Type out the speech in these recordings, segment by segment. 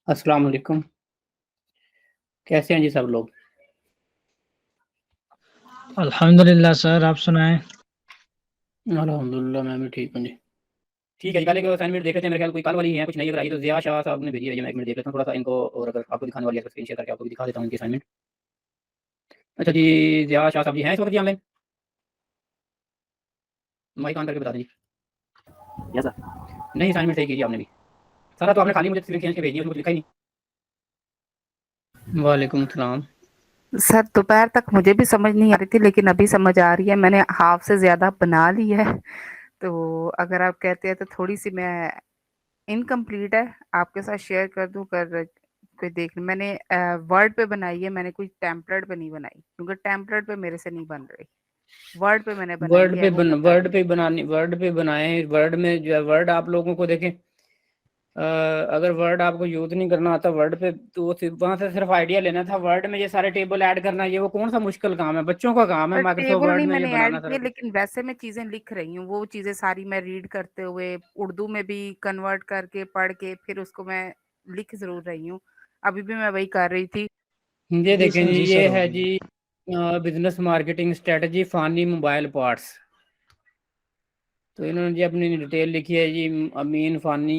अस्सलाम वालेकुम। कैसे हैं जी सब लोग? अल्हम्दुलिल्लाह सर, आप सुनाएं। अल्हम्दुलिल्लाह, मैं भी ठीक हूँ जी। ठीक है जी, कल एक असाइनमेंट देख लेते हैं। मेरे ख्याल कोई कल वाली ही है, कुछ नई अगर आई तो ज़िया शाह साहब ने भेजी है। मैं एक मिनट देख लेता हूँ थोड़ा सा इनको, और अगर आपको दिखाने वाली है तो स्क्रीन शेयर करके आपको भी दिखा देता हूँ इनकी असाइनमेंट। अच्छा जी, ज़िया शाह साहब जी हैं इस वक्त जी ऑनलाइन? माइक ऑन करके बता दें जी। Yes sir. नहीं, असाइनमेंट सही कीजिए आपने भी। सारा तो आपने खाली मुझे तस्वीर खींच के भेजी है, उसमें कुछ लिखा ही नहीं। वालेकुम सलाम। सर दोपहर तक मुझे भी समझ नहीं आ रही थी, लेकिन अभी समझ आ रही है। मैंने हाफ से ज्यादा बना ली है। तो अगर आप कहते हैं तो थोड़ी सी मैं इनकम्प्लीट है, आपके साथ शेयर कर दूं। कर कोई देख, मैंने वर्ड पे बनाई है। मैंने कोई टेम्पलेट पे नहीं बनाई, क्योंकि टेम्पलेट पे मेरे से नहीं बन रही। वर्ड पे मैंने बनाई है, वो मैं कर वर्ड रही पे हूँ। बनानी, वर्ड पे बनाए। वर्ड में जो है, वर्ड आप लोगों को देखें, अगर वर्ड आपको यूज नहीं करना आता वर्ड पे, तो वो वहां से सिर्फ आइडिया लेना था। वर्ड में ये सारे टेबल ऐड करना, ये वो कौन सा मुश्किल काम है? बच्चों का काम है पर माइक्रोसॉफ्ट टेबल वर्ड नहीं में ये मैंने ऐड बनाना सारा किए, कुछ। लेकिन वैसे मैं चीजें लिख रही हूँ। वो चीजें सारी मैं रीड करते हुए उर्दू में भी कन्वर्ट करके पढ़ के फिर उसको मैं लिख जरूर रही हूँ। अभी भी मैं वही कर रही थी। ये जी देखें सर, जी, जी ये सर, है होगी। जी business marketing strategy Fani mobile parts. तो इन्होंने जी अपनी डिटेल लिखी है जी। अमीन फानी,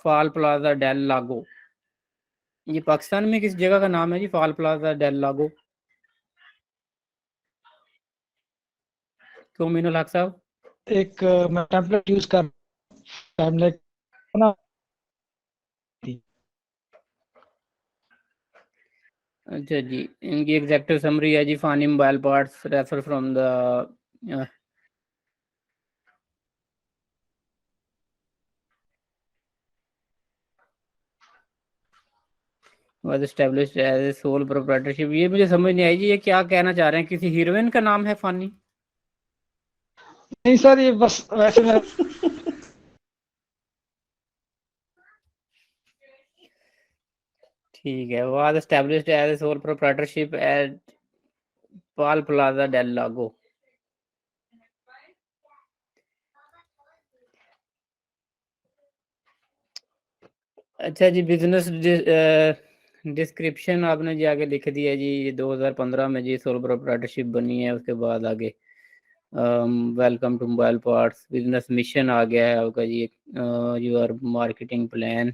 फाल प्लाजा डेल लागो। ये पाकिस्तान में किस जगह का नाम है जी? फाल प्लाजा डेल लागो। क्यों मीनुल हक साहब? एक मैं टेम्पलेट यूज कर टेम्पलेट बना थी। अच्छा जी, इनकी एग्जेक्टिव समरी है जी। Funny mobile parts refer from the was established as a sole proprietorship. ये मुझे समझ नहीं आई जी, ये क्या कहना चाह रहे हैं? किसी हीरोइन का नाम है फानी? नहीं सर, ये बस वैसे मैं ठीक है, was established as a sole proprietorship at Pal Plaza Del Lago. अच्छा जी, बिजनेस डिस्क्रिप्शन आपने जी आगे लिख दिया जी। ये 2015 में जी सोल प्रोप्राइटरशिप बनी है। उसके बाद आगे welcome to mobile parts, business mission आ गया है आपका जी। Your marketing plan,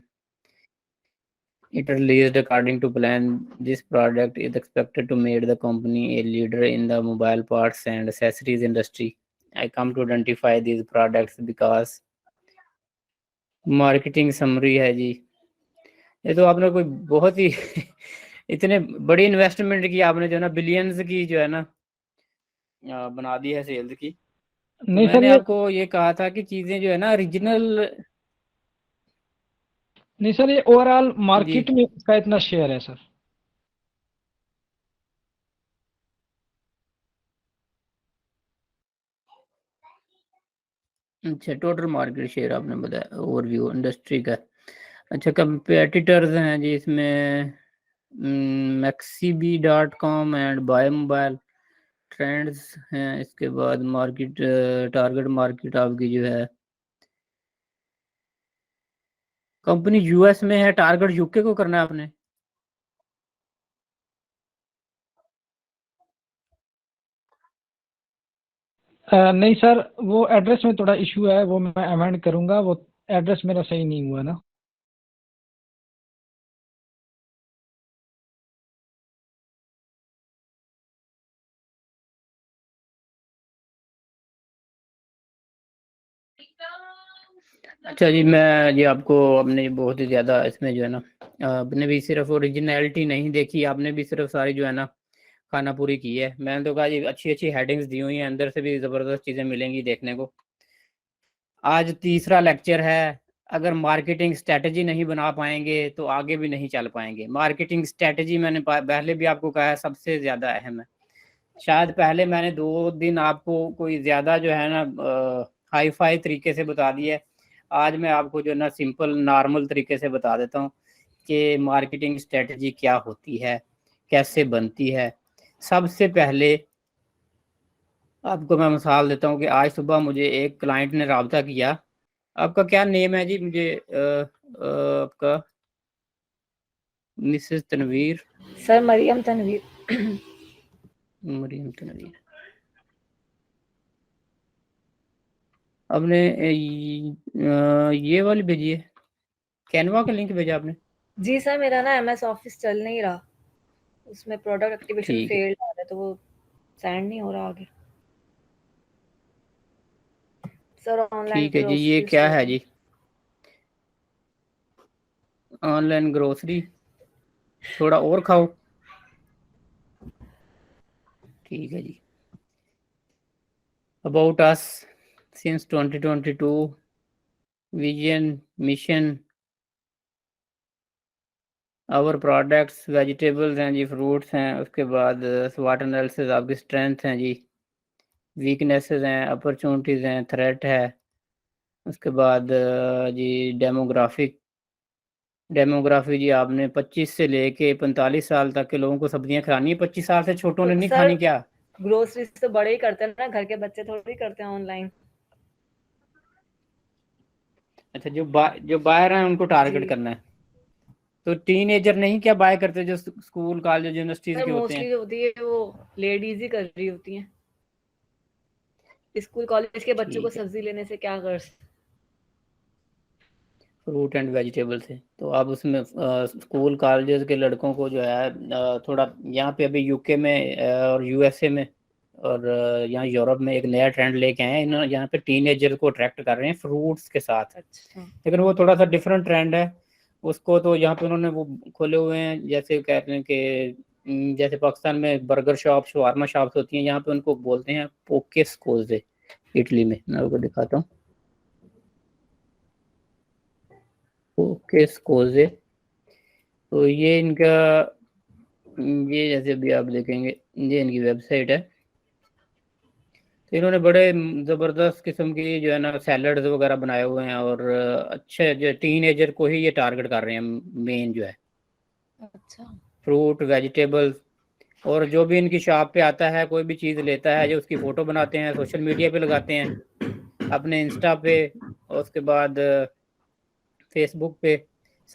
it released according to plan. This product is expected to make the company a leader in the mobile parts and accessories industry. I come to identify these products because marketing summary है जी। ये तो आपने कोई बहुत ही इतने बड़ी investment की आपने, जो है ना, बिलियंस की जो है ना, बना दी है सेल्स की। तो नहीं सर मैंने ये आपको ये कहा था कि चीजें जो है ना ओरिजिनल। नहीं सर, ये ओवरऑल जी, मार्केट में इसका इतना शेयर है सर। अच्छा, टोटल मार्केट शेयर आपने बताया, ओवरव्यू इंडस्ट्री का। अच्छा, कंपेटिटर्स हैं जी इसमें मैक्सीबी.com एंड बाय मोबाइल ट्रेंड्स हैं। इसके बाद मार्केट, टारगेट मार्केट आपकी जो है, कंपनी यूएस में है, टारगेट यूके को करना है आपने। नहीं सर, वो एड्रेस में थोड़ा इशू है, वो मैं अमेंड करूंगा। वो एड्रेस मेरा सही नहीं हुआ ना। अच्छा जी, मैं जी आपको, अपने बहुत ही ज़्यादा इसमें जो है ना, आपने भी सिर्फ ओरिजिनलिटी नहीं देखी, आपने भी सिर्फ सारी जो है ना खाना पूरी की है। मैंने तो कहा जी, अच्छी अच्छी हेडिंग्स दी हुई हैं, अंदर से भी ज़बरदस्त चीज़ें मिलेंगी देखने को। आज तीसरा लेक्चर है। अगर मार्केटिंग स्ट्रेटजी नहीं बना पाएंगे तो आगे भी नहीं चल पाएंगे। मार्केटिंग स्ट्रेटजी, मैंने पहले भी आपको कहा है, सबसे ज़्यादा अहम है। शायद पहले मैंने 2 दिन आपको कोई ज़्यादा जो है ना हाई फाई तरीके से बता दिया है। आज मैं आपको जो है ना सिंपल नॉर्मल तरीके से बता देता हूँ कि मार्केटिंग स्ट्रेटजी क्या होती है, कैसे बनती है। सबसे पहले आपको मैं मिसाल देता हूँ कि आज सुबह मुझे एक क्लाइंट ने रब्ता किया। आपका क्या नेम है जी? मुझे आपका मिसेस तनवीर, सर मरियम तनवीर। मरियम तनवीर। आपने ये वाली भेजी है, कैनवा का लिंक भेजा आपने? जी सर, मेरा ना MS ऑफिस चल नहीं रहा, उसमें प्रोडक्ट एक्टिवेशन ठीक है, फेल्ड आ रहा है, तो वो सेंड नहीं हो रहा आगे। सर ऑनलाइन ठीक है जी। ये ग्रोसरी क्या स्टोर है जी? ऑनलाइन ग्रोसरी, थोड़ा और खाओ। ठीक है जी। About us since 2022, vision, mission, our products, vegetables हैं जी, फ्रूट्स हैं। उसके बाद स्वाट एनालिसिस, आपकी स्ट्रेंथ हैं जी, वीकनेसेस हैं, अपॉर्चुनिटीज़ हैं, थ्रेट है। उसके बाद जी डेमोग्राफी जी, आपने 25 से लेके 45 साल तक के लोगों को सब्जियां खिलानी है। 25 साल से छोटों ने तो नहीं सर खानी क्या? ग्रोसरी तो बड़े ही करते हैं ना, घर के बच्चे थोड़ी करते हैं ऑनलाइन। अच्छा, जो बाहर हैं उनको टारगेट जी करना है। तो टीनेजर नहीं क्या बाय करते, जो स्कूल कॉलेज यूनिवर्सिटीज सर, के होते मोस्टली हैं? जो होती है वो लेडीज ही कर रही होती हैं। स्कूल कॉलेज के बच्चों को ठीक है, सब्जी लेने से क्या कर। फ्रूट एंड वेजिटेबल से। तो आप उसमें स्कूल कॉलेजेस के लड़कों को जो है थोड़ा यहाँ पे अभी यूके में और यूएसए में और यहाँ यूरोप में एक नया ट्रेंड लेके आए हैं। इन्होंने यहाँ पे टीनेजर को अट्रैक्ट कर रहे हैं फ्रूट्स के साथ। अच्छा लेकिन वो थोड़ा सा डिफरेंट ट्रेंड है उसको। तो यहाँ पे उन्होंने वो खोले हुए हैं, जैसे कहते हैं कि जैसे पाकिस्तान में बर्गर शॉप, शवारमा शॉप्स होती हैं, यहाँ पे उनको बोलते हैं पोकेस कोजे। इटली में मैं आपको दिखाता हूँ, पोकेस कोजे। तो ये इनका, ये जैसे भी आप देखेंगे, ये इनकी वेबसाइट है। तो इन्होंने बड़े ज़बरदस्त किस्म की जो है ना सैलड्स वगैरह बनाए हुए हैं, और अच्छे जो टीनेजर को ही ये टारगेट कर रहे हैं मेन जो है। अच्छा फ्रूट, वेजिटेबल्स, और जो भी इनकी शॉप पे आता है, कोई भी चीज़ लेता है, जो उसकी फ़ोटो बनाते हैं, सोशल मीडिया पे लगाते हैं, अपने इंस्टा पे, और उसके बाद फेसबुक पे,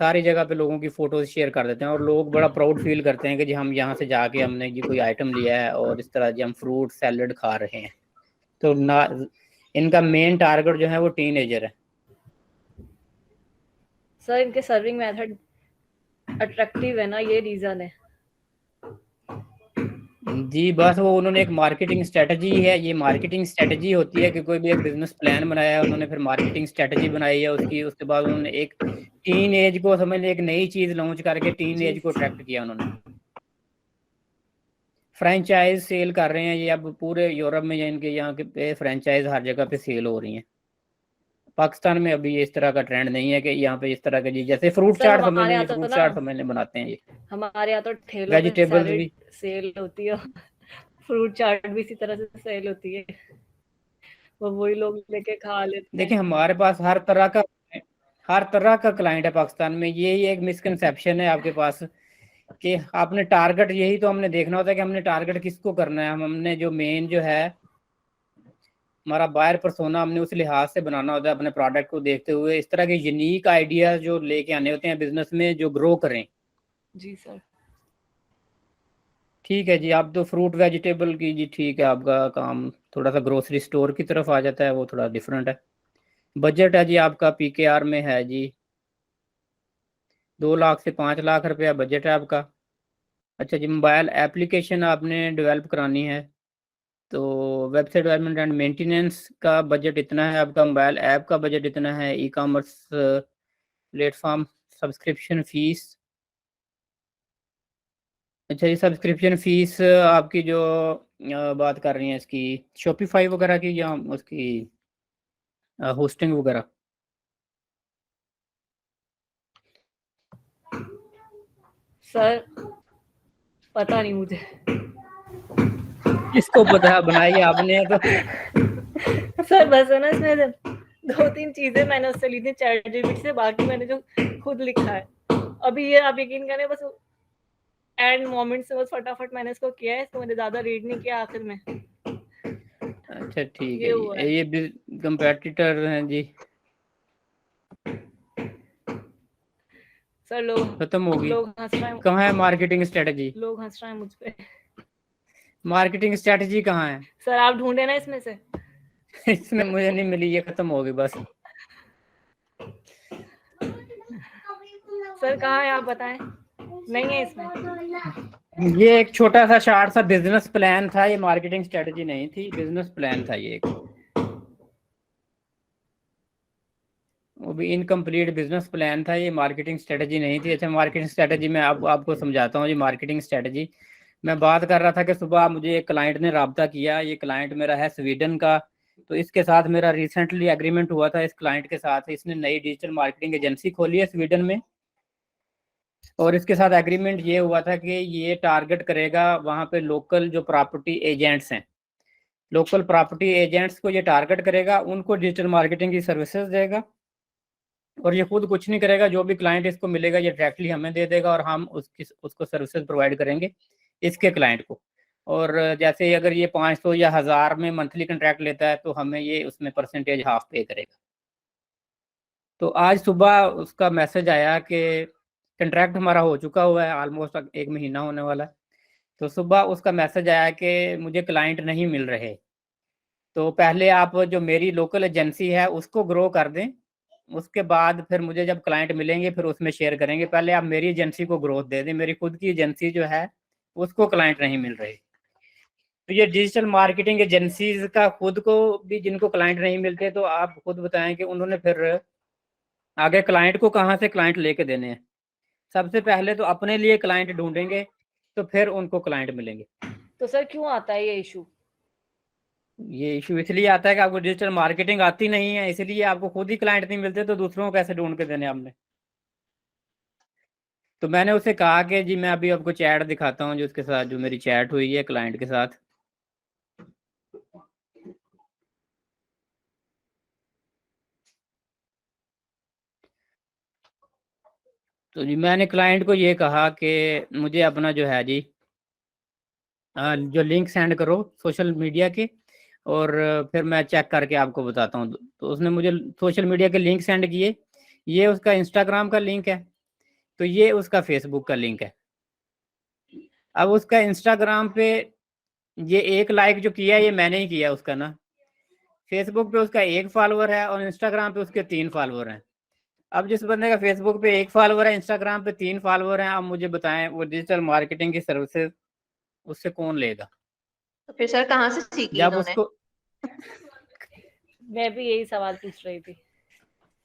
सारी जगह पे लोगों की फ़ोटोज़ शेयर कर देते हैं। और लोग बड़ा प्राउड फील करते हैं कि जी हम यहाँ से जाके हमने जी कोई आइटम लिया है, और इस तरह जी हम फ्रूट सैलड खा रहे हैं। तो ना, इनका मेन टारगेट जो है वो टीनेजर है। सर, इनके सर्विंग मेथड अट्रैक्टिव है ना, ये रीजन है। जी बस वो उन्होंने एक मार्केटिंग स्ट्रेटजी है, ये मार्केटिंग स्ट्रेटजी होती है कि कोई भी एक बिजनेस प्लान बनाया है उन्होंने, फिर मार्केटिंग स्ट्रेटजी बनाई है उसकी। उसके बाद उन्होंने एक टीन एज को समझ लिया, एक नई चीज लॉन्च करके टीन जी एज को अट्रैक्ट किया उन्होंने। फ्रेंचाइज सेल कर रहे हैं ये अब पूरे यूरोप में, या इनके यहाँ के फ्रेंचाइज हर जगह पे सेल हो रही हैं। पाकिस्तान में अभी ये इस तरह का ट्रेंड नहीं है कि यहाँ पे इस तरह के, जी जैसे फ्रूट सर चाट समझ हमारे लें, यहाँ ये तो फ्रूट ना, चाट समझ लें बनाते हैं ये। हमारे यहाँ तो ठेलों पे वेजिटेबल्स सैलेड भी, सेल होती है, फ्रूट चाट भी इसी तरह से सेल होती है, वो वही लोग लेके खा लेते हैं। देखिए हमारे पास हर तरह का क्लाइंट है पाकिस्तान में। यही एक मिसकंसेप्शन है आपके पास कि आपने टारगेट, यही तो हमने देखना होता है कि हमने टारगेट किसको करना है। हमने जो मेन जो है हमारा बायर पर्सोना, हमने उस लिहाज से बनाना होता है अपने प्रोडक्ट को देखते हुए। इस तरह के यूनिक आइडियाज जो लेके आने होते हैं बिजनेस में, जो ग्रो करें। जी सर। ठीक है जी, आप तो फ्रूट वेजिटेबल की जी, ठीक है, आपका काम थोड़ा सा ग्रोसरी स्टोर की तरफ आ जाता है, वो थोड़ा डिफरेंट है। बजट है जी आपका PKR में है जी 2 लाख से 5 लाख रुपया बजट है आपका। अच्छा जी, मोबाइल एप्लीकेशन आपने डेवलप करानी है, तो वेबसाइट डेवलपमेंट एंड मेंटेनेंस का बजट इतना है आपका, मोबाइल ऐप का बजट इतना है, e commerce platform subscription fees. अच्छा जी, सब्सक्रिप्शन फीस आपकी जो बात कर रही हैं इसकी, शॉपिफाई वगैरह की, या उसकी होस्टिंग वगैरह? सर पता नहीं मुझे। किसको पता है, बनाई आपने तो। सर बस है ना, इसमें 2-3 चीजें मैंने उससे ली थी चैट जीपीटी से, बाकी मैंने जो खुद लिखा है। अभी ये आप यकीन करें, बस एंड मोमेंट से बस फटाफट मैंने इसको किया है, इसको मैंने ज्यादा रीड नहीं किया आखिर में। अच्छा ठीक है ये जी, हुआ है। ये कंपेटिटर हैं जी। सर लोग खत्म होगी। लोग हंस रहे हैं, कहाँ है मार्केटिंग स्ट्रेटजी? लोग हंस रहे हैं मुझ पे। मार्केटिंग स्ट्रेटजी कहाँ है? सर आप ढूंढे ना इसमें से। इसमें मुझे नहीं मिली, ये खत्म होगी बस। सर कहाँ है आप बताएं, नहीं है इसमें। ये एक छोटा सा शार्ट सा बिजनेस प्लान था, ये मार्केटिंग स्ट्रेटजी नहीं थी, बिजनेस प्लान था ये एक, वो भी इनकम्प्लीट बिजनेस प्लान था, ये मार्केटिंग स्ट्रेटजी नहीं थी। अच्छा, मार्केटिंग स्ट्रेटजी मैं आपको समझाता हूँ। ये मार्केटिंग स्ट्रेटजी मैं बात कर रहा था कि सुबह मुझे एक क्लाइंट ने राब्ता किया। ये क्लाइंट मेरा है स्वीडन का, तो इसके साथ मेरा रिसेंटली एग्रीमेंट हुआ था। इस क्लाइंट के साथ इसने नई डिजिटल मार्केटिंग एजेंसी खोली है स्वीडन में, और इसके साथ एग्रीमेंट ये हुआ था कि ये टारगेट करेगा वहाँ पे लोकल जो प्रॉपर्टी एजेंट्स हैं, लोकल प्रॉपर्टी एजेंट्स को ये टारगेट करेगा, उनको डिजिटल मार्केटिंग की सर्विसेज देगा, और ये खुद कुछ नहीं करेगा। जो भी क्लाइंट इसको मिलेगा ये डायरेक्टली हमें दे देगा, और हम उसको सर्विसेज प्रोवाइड करेंगे इसके क्लाइंट को। और जैसे अगर ये 500 या 1000 में मंथली कॉन्ट्रैक्ट लेता है तो हमें ये उसमें परसेंटेज हाफ पे करेगा। तो आज सुबह उसका मैसेज आया कि कॉन्ट्रैक्ट हमारा हो चुका हुआ है, ऑलमोस्ट 1 महीना होने वाला है। तो सुबह उसका मैसेज आया कि मुझे क्लाइंट नहीं मिल रहे, तो पहले आप जो मेरी लोकल एजेंसी है उसको ग्रो कर दें, उसके बाद फिर मुझे जब क्लाइंट मिलेंगे फिर उसमें शेयर करेंगे। पहले आप मेरी एजेंसी को ग्रोथ दे दें, मेरी खुद की एजेंसी जो है उसको क्लाइंट नहीं मिल रहे। तो ये डिजिटल मार्केटिंग एजेंसीज का खुद को भी जिनको क्लाइंट नहीं मिलते, तो आप खुद बताएं कि उन्होंने फिर आगे क्लाइंट को कहाँ से क्लाइंट लेके देने हैं। सबसे पहले तो अपने लिए क्लाइंट ढूंढेंगे, तो फिर उनको क्लाइंट मिलेंगे। तो सर क्यों आता है ये इशू? ये इशू इसलिए आता है कि आपको डिजिटल मार्केटिंग आती नहीं है, इसलिए आपको खुद ही क्लाइंट नहीं मिलते, तो दूसरों को कैसे ढूंढ के देने आपने। तो मैंने उसे कहा कि जी मैं अभी आपको चैट दिखाता हूँ, जो उसके साथ जो मेरी चैट हुई है क्लाइंट के साथ। तो जी मैंने क्लाइंट को ये कहा कि मुझे अपना जो है जी जो लिंक सेंड करो सोशल मीडिया के, और फिर मैं चेक करके आपको बताता हूँ। तो उसने मुझे सोशल मीडिया के लिंक सेंड किए। ये उसका इंस्टाग्राम का लिंक है, तो ये उसका फेसबुक का लिंक है। अब उसका इंस्टाग्राम पे ये 1 लाइक जो किया ये मैंने ही किया उसका ना। फेसबुक पे उसका 1 फॉलोअर है और इंस्टाग्राम पे उसके 3 फॉलोअर हैं। अब जिस बंदे का फेसबुक पे 1 फॉलोअर है, इंस्टाग्राम पे 3 फॉलोअर हैं, अब मुझे बताएं वो डिजिटल मार्केटिंग की सर्विसेज उससे कौन लेगा? तो फिर सर कहाँ से सीखी जब इन्होंने? उसको मैं भी यही सवाल पूछ रही थी।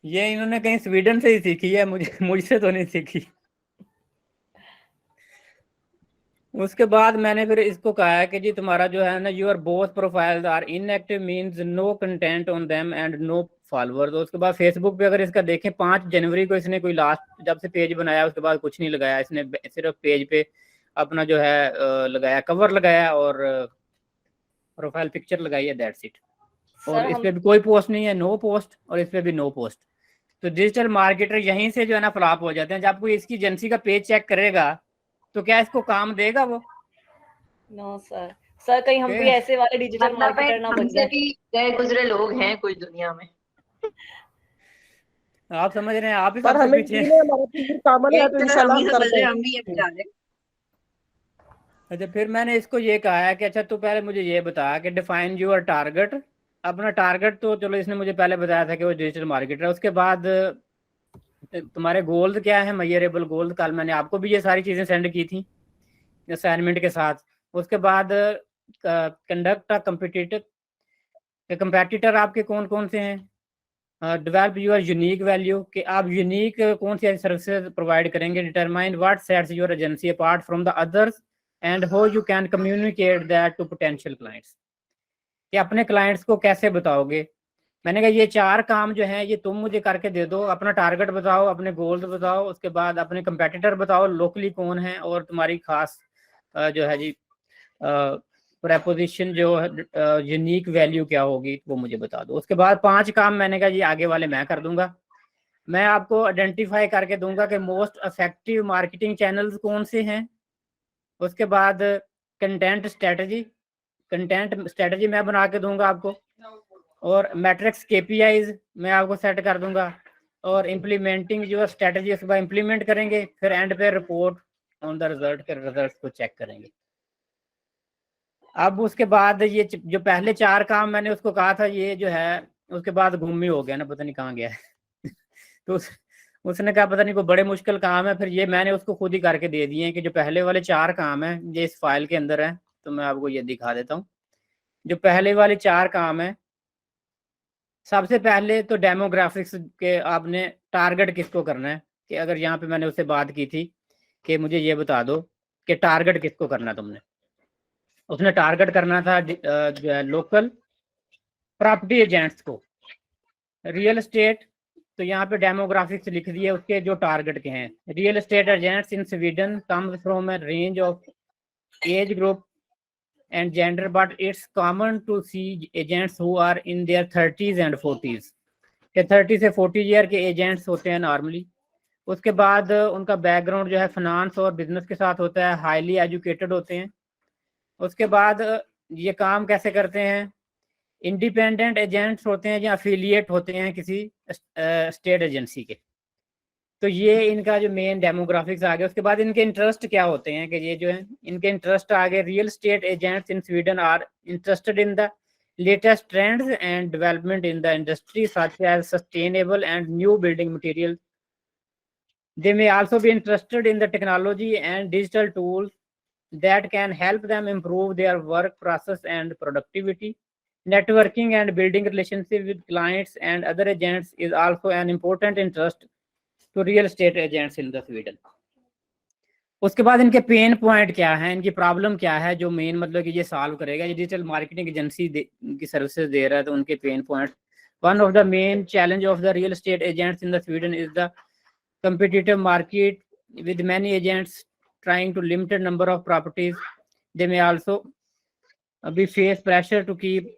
ये इन्होंने कहीं स्वीडन से ही सीखी है, मुझसे तो नहीं सीखी। उसके बाद मैंने फिर इसको कहा है कि जी तुम्हारा जो है ना, your both profiles are inactive means no content on them and no followers. उसके बाद फेसबुक पे अगर इसका देखें 5 जनवरी को इसने कोई लास्ट जब से पेज बनाया उसके बाद कुछ नहीं लगाया इसने, सिर्फ पेज पे अपना जो है लगाया, कवर लगाया और प्रोफाइल पिक्चर लगाई है, दैट्स इट। और इस पे भी कोई पोस्ट नहीं है, नो पोस्ट, और इस पे भी नो पोस्ट। तो डिजिटल मार्केटर यहीं से जो है ना फ्लॉप हो जाते हैं। जब कोई इसकी एजेंसी का पेज चेक करेगा तो क्या इसको काम देगा वो? नो सर, सर कहीं हम भी ऐसे वाले डिजिटल मार्केटर ना बन हमसे जाए। भी गए गुजरे लोग हैं कुछ दुनिया में। आप समझ रहे हैं, आप ही पर सबसे हमें पीछे इसीलिए हमारा फिर कामन है एक तो तरह इंशाल्लाह हम ही हम समझ करते रहे हैं। हम भी ये बता रहे। अच्छा, फिर मैंने इसको ये कहा है कि अच्छा तू पहले मुझे ये बता कि डिफाइन योर टारगेट। अपना टारगेट तो चलो इसने मुझे पहले बताया था कि वो डिजिटल मार्केटर है। उसके बाद तुम्हारे गोल्स क्या है, मेजरेबल गोल्स। कल मैंने आपको भी ये सारी चीज़ें सेंड की थी असाइनमेंट के साथ। उसके बाद कंडक्ट कंपेटिटर आपके कौन कौन से हैं, डेवलप योर यूनिक वैल्यू कि आप यूनिक कौन सी सर्विसेज प्रोवाइड करेंगे, determine what sets your agency apart from the others and how you can communicate that to potential clients, कि अपने क्लाइंट्स को कैसे बताओगे। मैंने कहा ये 4 काम जो हैं ये तुम मुझे करके दे दो। अपना टारगेट बताओ, अपने गोल्स बताओ, उसके बाद अपने कंपेटिटर बताओ लोकली कौन है, और तुम्हारी खास जो है जी प्रपोजिशन जो यूनिक वैल्यू क्या होगी वो मुझे बता दो। उसके बाद 5 काम मैंने कहा ये आगे वाले मैं कर दूंगा। मैं आपको आइडेंटिफाई करके दूंगा कि मोस्ट इफेक्टिव मार्केटिंग चैनल्स कौन से हैं। उसके बाद कंटेंट स्ट्रेटजी मैं बना के दूंगा आपको, और मैट्रिक्स KPIs मैं आपको सेट कर दूंगा। और इम्प्लीमेंटिंग जो स्ट्रेटजी उसके बाद इम्प्लीमेंट करेंगे, फिर एंड पे रिपोर्ट ऑन द रिजल्ट के रिजल्ट को चेक करेंगे। अब उसके बाद ये जो पहले 4 काम मैंने उसको कहा था, ये जो है उसके बाद गुम ही हो गया ना, पता नहीं कहाँ गया है तो उसने कहा पता नहीं कोई बड़े मुश्किल काम है, फिर ये मैंने उसको खुद ही करके दे दिए हैं कि जो पहले वाले 4 काम है ये इस फाइल के अंदर है। तो मैं आपको ये दिखा देता हूँ। जो पहले वाले 4 काम है, सबसे पहले तो डेमोग्राफिक्स के आपने टारगेट किसको करना है, कि अगर यहाँ पे मैंने उससे बात की थी कि मुझे ये बता दो कि टारगेट किसको करना, तुमने उसने टारगेट करना था जो है लोकल प्रॉपर्टी एजेंट्स को, रियल एस्टेट। तो यहाँ पे डेमोग्राफिक्स लिख दिए उसके जो टारगेट के हैं। Real estate agents in Sweden comes from a range of age group and gender, but it's common to see agents who are in their 30s and 40s, के 30 से 40 ईयर के एजेंट्स होते हैं नॉर्मली। उसके बाद उनका बैकग्राउंड जो है फाइनेंस और बिजनेस के साथ होता है, हाईली एजुकेटेड होते हैं। उसके बाद ये काम कैसे करते हैं, इंडिपेंडेंट एजेंट्स होते हैं या अफिलिएट होते हैं किसी स्टेट एजेंसी के। तो ये इनका जो मेन डेमोग्राफिक्स आ गया। उसके बाद इनके इंटरेस्ट क्या होते हैं, कि ये जो है इनके इंटरेस्ट आ गए। Real estate agents in Sweden are interested in the latest trends and development in the industry such as sustainable and new building materials. They may also be interested in the technology and digital tools that can help them improve their work process and productivity. Networking and building relationships with clients and other agents is also an important interest to real estate agents in the Sweden. उसके बाद इनके pain point क्या है, इनकी problem क्या है, जो main मतलब कि ये सॉल्व करेगा। ये डिजिटल मार्केटिंग एजेंसी की सर्विसेज दे रहा है, तो उनके pain point. One of the main challenge of the real estate agents in the Sweden is the competitive market with many agents trying to limited number of properties. They may also be face pressure to keep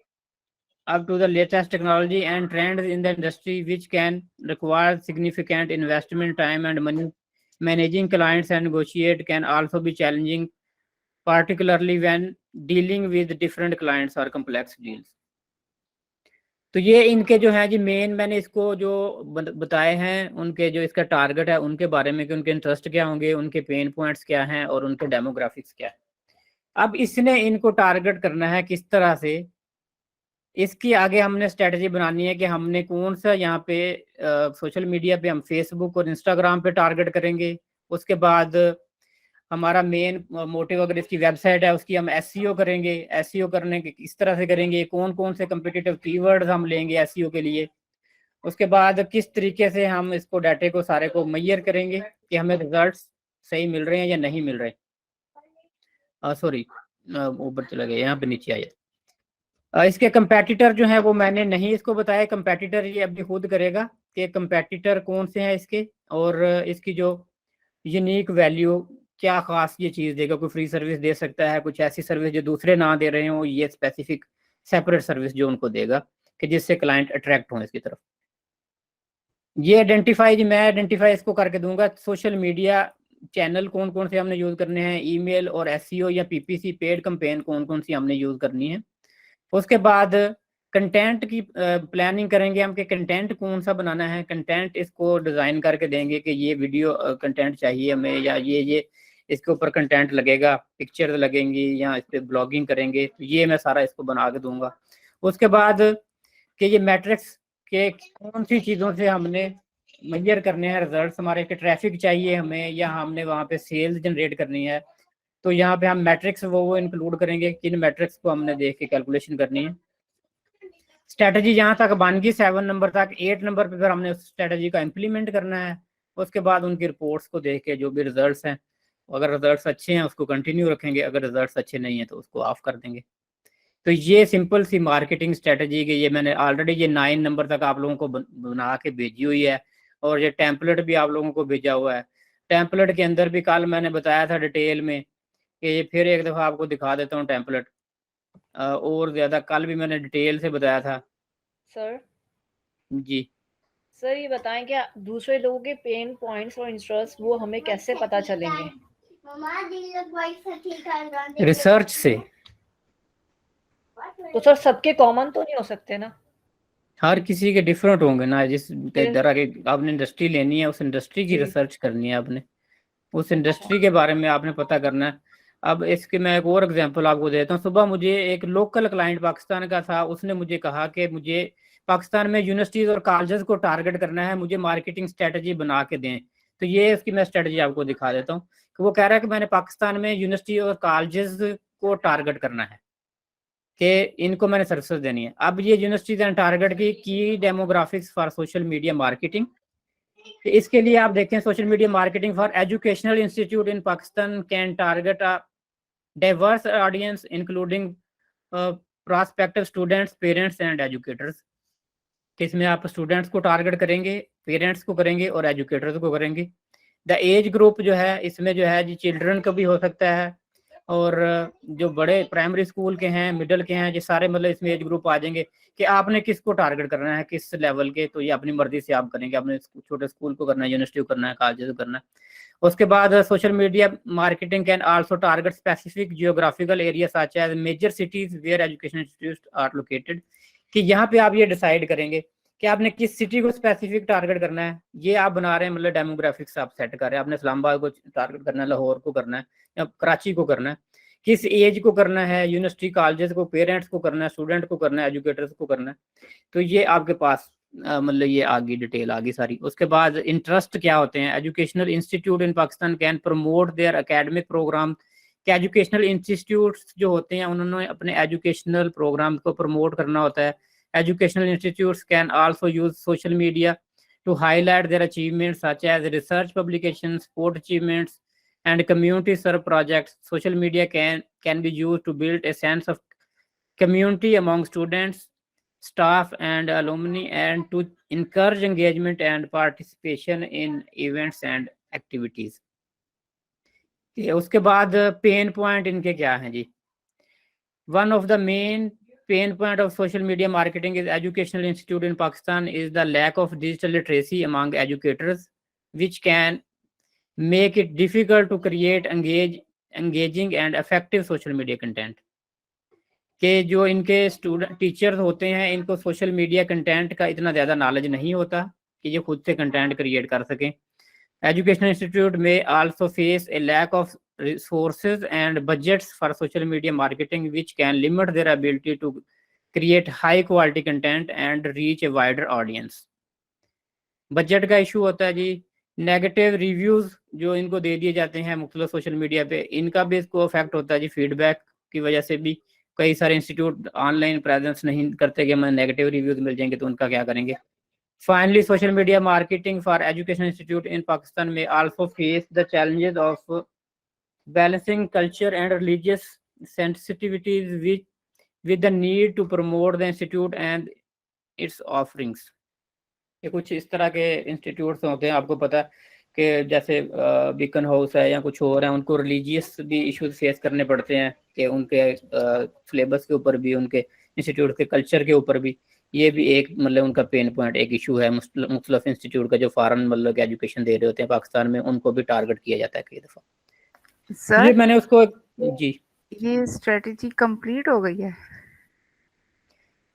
up to the latest technology and trends in the industry, which can require significant investment time and money. Managing clients and negotiate can also be challenging, particularly when dealing with different clients or complex deals. तो ये इनके जो है जी main, मैंने इसको जो बताए हैं उनके जो इसका टारगेट है उनके बारे में, कि उनके इंटरेस्ट क्या होंगे, उनके पेन पॉइंट्स क्या हैं और उनके डेमोग्राफिक्स क्या है। अब इसने इनको टारगेट करना है किस तरह से, इसकी आगे हमने स्ट्रेटजी बनानी है कि हमने कौन सा यहाँ पे सोशल मीडिया पे हम फेसबुक और इंस्टाग्राम पे टारगेट करेंगे। उसके बाद हमारा मेन मोटिव, अगर इसकी वेबसाइट है उसकी हम एसईओ करेंगे। एसईओ करने के किस तरह से करेंगे, कौन कौन से कम्पिटिटिव कीवर्ड्स हम लेंगे एसईओ के लिए। उसके बाद किस तरीके से हम इसको डाटे को सारे को मेजर करेंगे कि हमें रिजल्ट्स सही मिल रहे हैं या नहीं मिल रहे। सॉरी ऊपर चला गया, यहाँ पे नीचे आया। इसके कंपेटिटर जो है वो मैंने नहीं इसको बताया, कंपेटिटर ये अभी खुद करेगा कि कंपेटिटर कौन से हैं इसके, और इसकी जो यूनिक वैल्यू क्या खास ये चीज़ देगा। कोई फ्री सर्विस दे सकता है, कुछ ऐसी सर्विस जो दूसरे ना दे रहे हो, ये स्पेसिफिक सेपरेट सर्विस जो उनको देगा कि जिससे क्लाइंट अट्रैक्ट हो इसकी तरफ। ये आइडेंटिफाई मैं आइडेंटिफाई इसको करके दूंगा। सोशल मीडिया चैनल कौन कौन से हमने यूज़ करने हैं, ईमेल और एसईओ या पीपीसी पेड कैंपेन कौन कौन सी हमने यूज़ करनी है। उसके बाद कंटेंट की प्लानिंग करेंगे हम कि कंटेंट कौन सा बनाना है। कंटेंट इसको डिज़ाइन करके देंगे कि ये वीडियो कंटेंट चाहिए हमें, या ये इसके ऊपर कंटेंट लगेगा, पिक्चर लगेंगी, या इस पर ब्लॉगिंग करेंगे। तो ये मैं सारा इसको बना के दूंगा। उसके बाद कि ये मैट्रिक्स के कौन सी चीज़ों से हमने मेजर करने हैं रिजल्ट्स हमारे, के ट्रैफिक चाहिए हमें या हमने वहाँ पे सेल्स जनरेट करनी है। तो यहाँ पे हम मैट्रिक्स वो इंक्लूड करेंगे, किन मैट्रिक्स को हमने देख के कैलकुलेशन करनी है। स्ट्रेटजी यहाँ तक बन गई 7 नंबर तक। 8 नंबर पे फिर हमने उस स्ट्रेटजी का इम्प्लीमेंट करना है। उसके बाद उनकी रिपोर्ट्स को देख के जो भी रिजल्ट्स हैं, अगर रिजल्ट्स अच्छे हैं उसको कंटिन्यू रखेंगे, अगर रिजल्ट्स अच्छे नहीं है तो उसको ऑफ कर देंगे। तो ये सिंपल सी मार्केटिंग स्ट्रेटजी की, ये मैंने ऑलरेडी ये 9 नंबर तक आप लोगों को बना के भेजी हुई है, और ये टेम्पलेट भी आप लोगों को भेजा हुआ है। टेम्पलेट के अंदर भी कल मैंने बताया था डिटेल में, कि ये फिर एक दफ़ा आपको दिखा देता हूँ टेम्पलेट और ज़्यादा। कल भी मैंने डिटेल से बताया था। सर जी सर ये बताएं क्या दूसरे लोगों के पेन पॉइंट्स और इंटरेस्ट वो हमें कैसे पता चलेंगे? रिसर्च से। तो सर सबके कॉमन तो नहीं हो सकते ना? हर किसी के डिफरेंट होंगे ना, जिस तरह के आपने इंडस्ट्री लेनी है, उस इंडस्ट्री की जी। रिसर्च करनी है आपने, उस इंडस्ट्री के बारे में आपने पता करना है। अब इसके मैं एक और एग्जांपल आपको देता हूँ। सुबह मुझे एक लोकल क्लाइंट पाकिस्तान का था, उसने मुझे कहा कि मुझे पाकिस्तान में यूनिवर्सिटीज और कॉलेजेस को टारगेट करना है, मुझे मार्केटिंग स्ट्रेटजी बना के दें। तो ये उसकी मैं स्ट्रेटजी आपको दिखा देता हूँ कि वो कह रहा है कि मैंने पाकिस्तान में यूनिवर्सिटी और कॉलेजेस को टारगेट करना है कि इनको मैंने सर्विसेज देनी है। अब ये यूनिवर्सिटीज एंड टारगेट की demographics for social media marketing. तो इसके लिए आप देखें, social media marketing for educational institute in Pakistan can target a diverse audience including prospective students, parents and educators. कि इसमें आप स्टूडेंट्स को टारगेट करेंगे, पेरेंट्स को करेंगे और एजुकेटर्स को करेंगे। द एज ग्रुप जो है इसमें जो है जी चिल्ड्रन का भी हो सकता है, और जो बड़े प्राइमरी स्कूल के हैं, मिडिल के हैं, ये सारे मतलब इसमें एज ग्रुप आ जाएंगे कि आपने किसको टारगेट करना है, किस लेवल के। तो ये अपनी मर्जी से आप करेंगे, आपने छोटे स्कूल को करना है, यूनिवर्सिटी को करना है, कॉलेज को करना है। उसके बाद social media marketing can also target specific geographical area such as major cities where education institute are located. कि यहाँ पे आप ये डिसाइड करेंगे कि आपने किस सिटी को स्पेसिफिक टारगेट करना है। ये आप बना रहे हैं, मतलब डेमोग्राफिक्स आप सेट कर रहे हैं। आपने इस्लामाबाद को टारगेट करना है, लाहौर को करना है या कराची को करना है, किस एज को करना है, यूनिवर्सिटी कॉलेजेस को, पेरेंट्स को करना है, स्टूडेंट को करना है, एजुकेटर्स को करना है। तो ये आपके पास मतलब ये आगे डिटेल आ गई सारी। उसके बाद इंटरेस्ट क्या होते हैं। Educational institute in Pakistan can promote their academic program. कि एजुकेशनल इंस्टीट्यूट्स जो होते हैं उन्होंने अपने एजुकेशनल प्रोग्राम को प्रमोट करना होता है। Educational institutes can also use social media to highlight their achievements such as research publications, sport achievements, and community serve projects. Social media can be used to build a sense of community among students, staff, and alumni, and to encourage engagement and participation in events and activities. उसके बाद pain point इनके क्या हैं जी। One of the main pain point of social media marketing is educational institute in Pakistan is the lack of digital literacy among educators, which can make it difficult to create engaging and effective social media content. कि जो इनके student teachers होते हैं, इनको social media content का इतना ज़्यादा knowledge नहीं होता कि ये खुद से कंटेंट क्रिएट कर सकें। Educational institute may also face a lack of resources and budgets for social media marketing, which can limit their ability to create high quality content and reach a wider audience. Budget का issue होता है जी। Negative reviews जो इनको दे दिए जाते हैं मुख्तलिफ social media पे, इनका भी इसको अफेक्ट होता है जी। फीडबैक की वजह से भी कई सारे इंस्टीट्यूट ऑनलाइन प्रेजेंस नहीं करते कि हमें नेगेटिव रिव्यूज मिल जाएंगे तो उनका क्या करेंगे। Finally, social media marketing for education institute in Pakistan may also face the challenges of balancing culture and religious sensitivities with the need to promote the institute and its offerings. ये कुछ इस तरह के इंस्टीट्यूट्स होते हैं, आपको पता है कि जैसे बीकन हाउस है या कुछ और है, उनको रिलीजियस भी इश्यूज फेस करने पड़ते हैं कि उनके सिलेबस के ऊपर भी, उनके इंस्टीट्यूट के कल्चर के ऊपर भी। ये भी एक मतलब उनका पेन पॉइंट, एक इशू है मुख्तलिफ इंस्टीट्यूट का जो फॉरेन मतलब एजुकेशन दे रहे होते हैं पाकिस्तान में, उनको भी टारगेट किया जाता है कई दफ़ा। ये सर मैंने उसको जी ये स्ट्रेटेजी कंप्लीट हो गई है?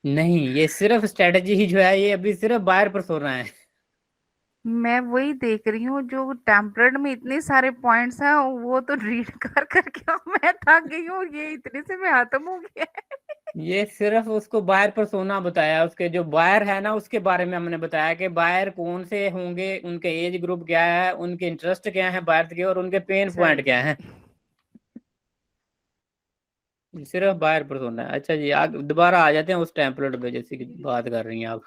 नहीं, ये सिर्फ स्ट्रेटजी ही जो है ये अभी सिर्फ बायर पर सो रहा है। मैं वही देख रही हूँ, जो टेम्पलेट में इतने सारे पॉइंट्स हैं वो तो रीड कर करके मैं थक गई हूँ, ये इतने से मैं खत्म हो गया है। ये सिर्फ उसको बायर पर सोना बताया, उसके जो बायर है ना उसके बारे में हमने बताया कि बायर कौन से होंगे, उनके एज ग्रुप क्या है, उनके इंटरेस्ट क्या है बायर के, और उनके पेन पॉइंट क्या है। सिर्फ बायर पर सोना है। अच्छा जी, आगे दोबारा आ जाते हैं उस टेम्पलेट पे जैसे कि बात कर रही हैं आप।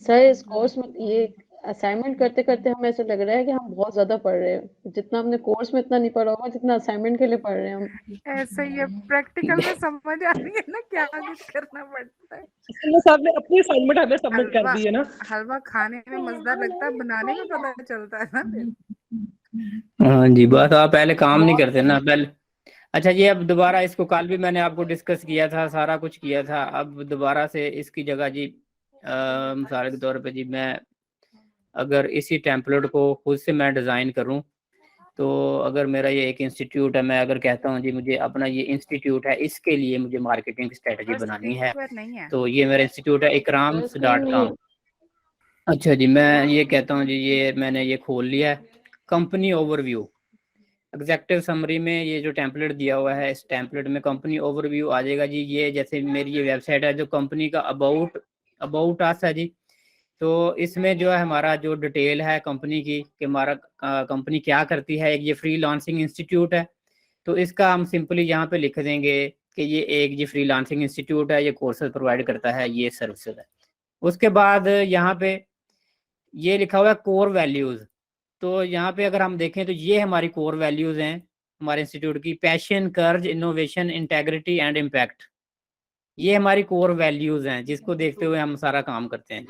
सर इस कोर्स में ये असाइनमेंट करते करते हमें ऐसा लग रहा है कि हम बहुत ज्यादा पढ़ रहे हैं। जितना हमने कोर्स में इतना नहीं पढ़ा होगा जितना असाइनमेंट के लिए पढ़ रहे हैं हम। ऐसा ही है, प्रैक्टिकल में समझ आ रही है ना क्या कुछ करना पड़ता है। इसलिए साहब ने अपनी असाइनमेंट हमें सबमिट कर दी है ना। हलवा खाने में मजेदार लगता है, बनाने में पता चलता है ना फिर। हाँ जी, बस आप पहले काम नहीं करते ना पहले। अच्छा जी, अब दोबारा इसको कल भी मैंने आपको डिस्कस किया था, सारा कुछ किया था। अब दोबारा से इसकी जगह जी मिसाल के तौर पे जी मैं अगर इसी टेम्पलेट को खुद से मैं डिज़ाइन करूं तो अगर मेरा ये एक इंस्टीट्यूट है, मैं अगर कहता हूँ जी मुझे अपना ये इंस्टीट्यूट है, इसके लिए मुझे मार्केटिंग स्ट्रेटजी और बनानी है, स्क्रीन नहीं है। तो ये मेरा इंस्टीट्यूट है ikrams.com। अच्छा जी, मैं ये कहता हूँ जी, ये मैंने ये खोल लिया है। कंपनी ओवरव्यू, एग्जेक्टिव समरी में ये जो टेम्पलेट दिया हुआ है, इस टेम्पलेट में कंपनी ओवरव्यू आ जाएगा जी। ये जैसे मेरी ये वेबसाइट है जो कंपनी का अबाउट अस है जी, तो इसमें जो है हमारा जो डिटेल है कंपनी की कि हमारा कंपनी क्या करती है। एक ये फ्रीलांसिंग इंस्टीट्यूट है, तो इसका हम सिंपली यहाँ पे लिख देंगे कि ये एक ये फ्रीलांसिंग इंस्टीट्यूट है, ये कोर्सेज प्रोवाइड करता है, ये सर्विसेज है। उसके बाद यहाँ पे ये लिखा हुआ है कोर वैल्यूज। तो यहाँ पे अगर हम देखें तो ये हमारी कोर वैल्यूज हैं हमारे इंस्टीट्यूट की, पैशन, कर्ज, इनोवेशन, इंटेग्रिटी एंड इम्पैक्ट। ये हमारी कोर वैल्यूज हैं जिसको देखते हुए हम सारा काम करते हैं।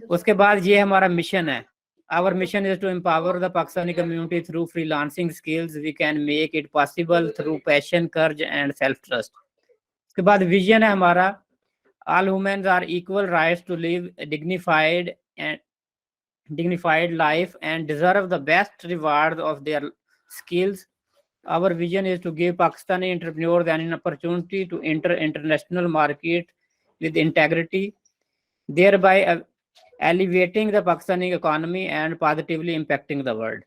उसके बाद ये हमारा मिशन है। Our mission is to empower the Pakistani community through freelancing skills, we can make it possible through passion, courage and self trust. उसके बाद विजन है हमारा, all humans are equal rights to live dignified life and deserve the best rewards of their skills. Our vision is to give Pakistani entrepreneurs an opportunity to enter international market with integrity, thereby elevating the Pakistani economy and positively impacting the world.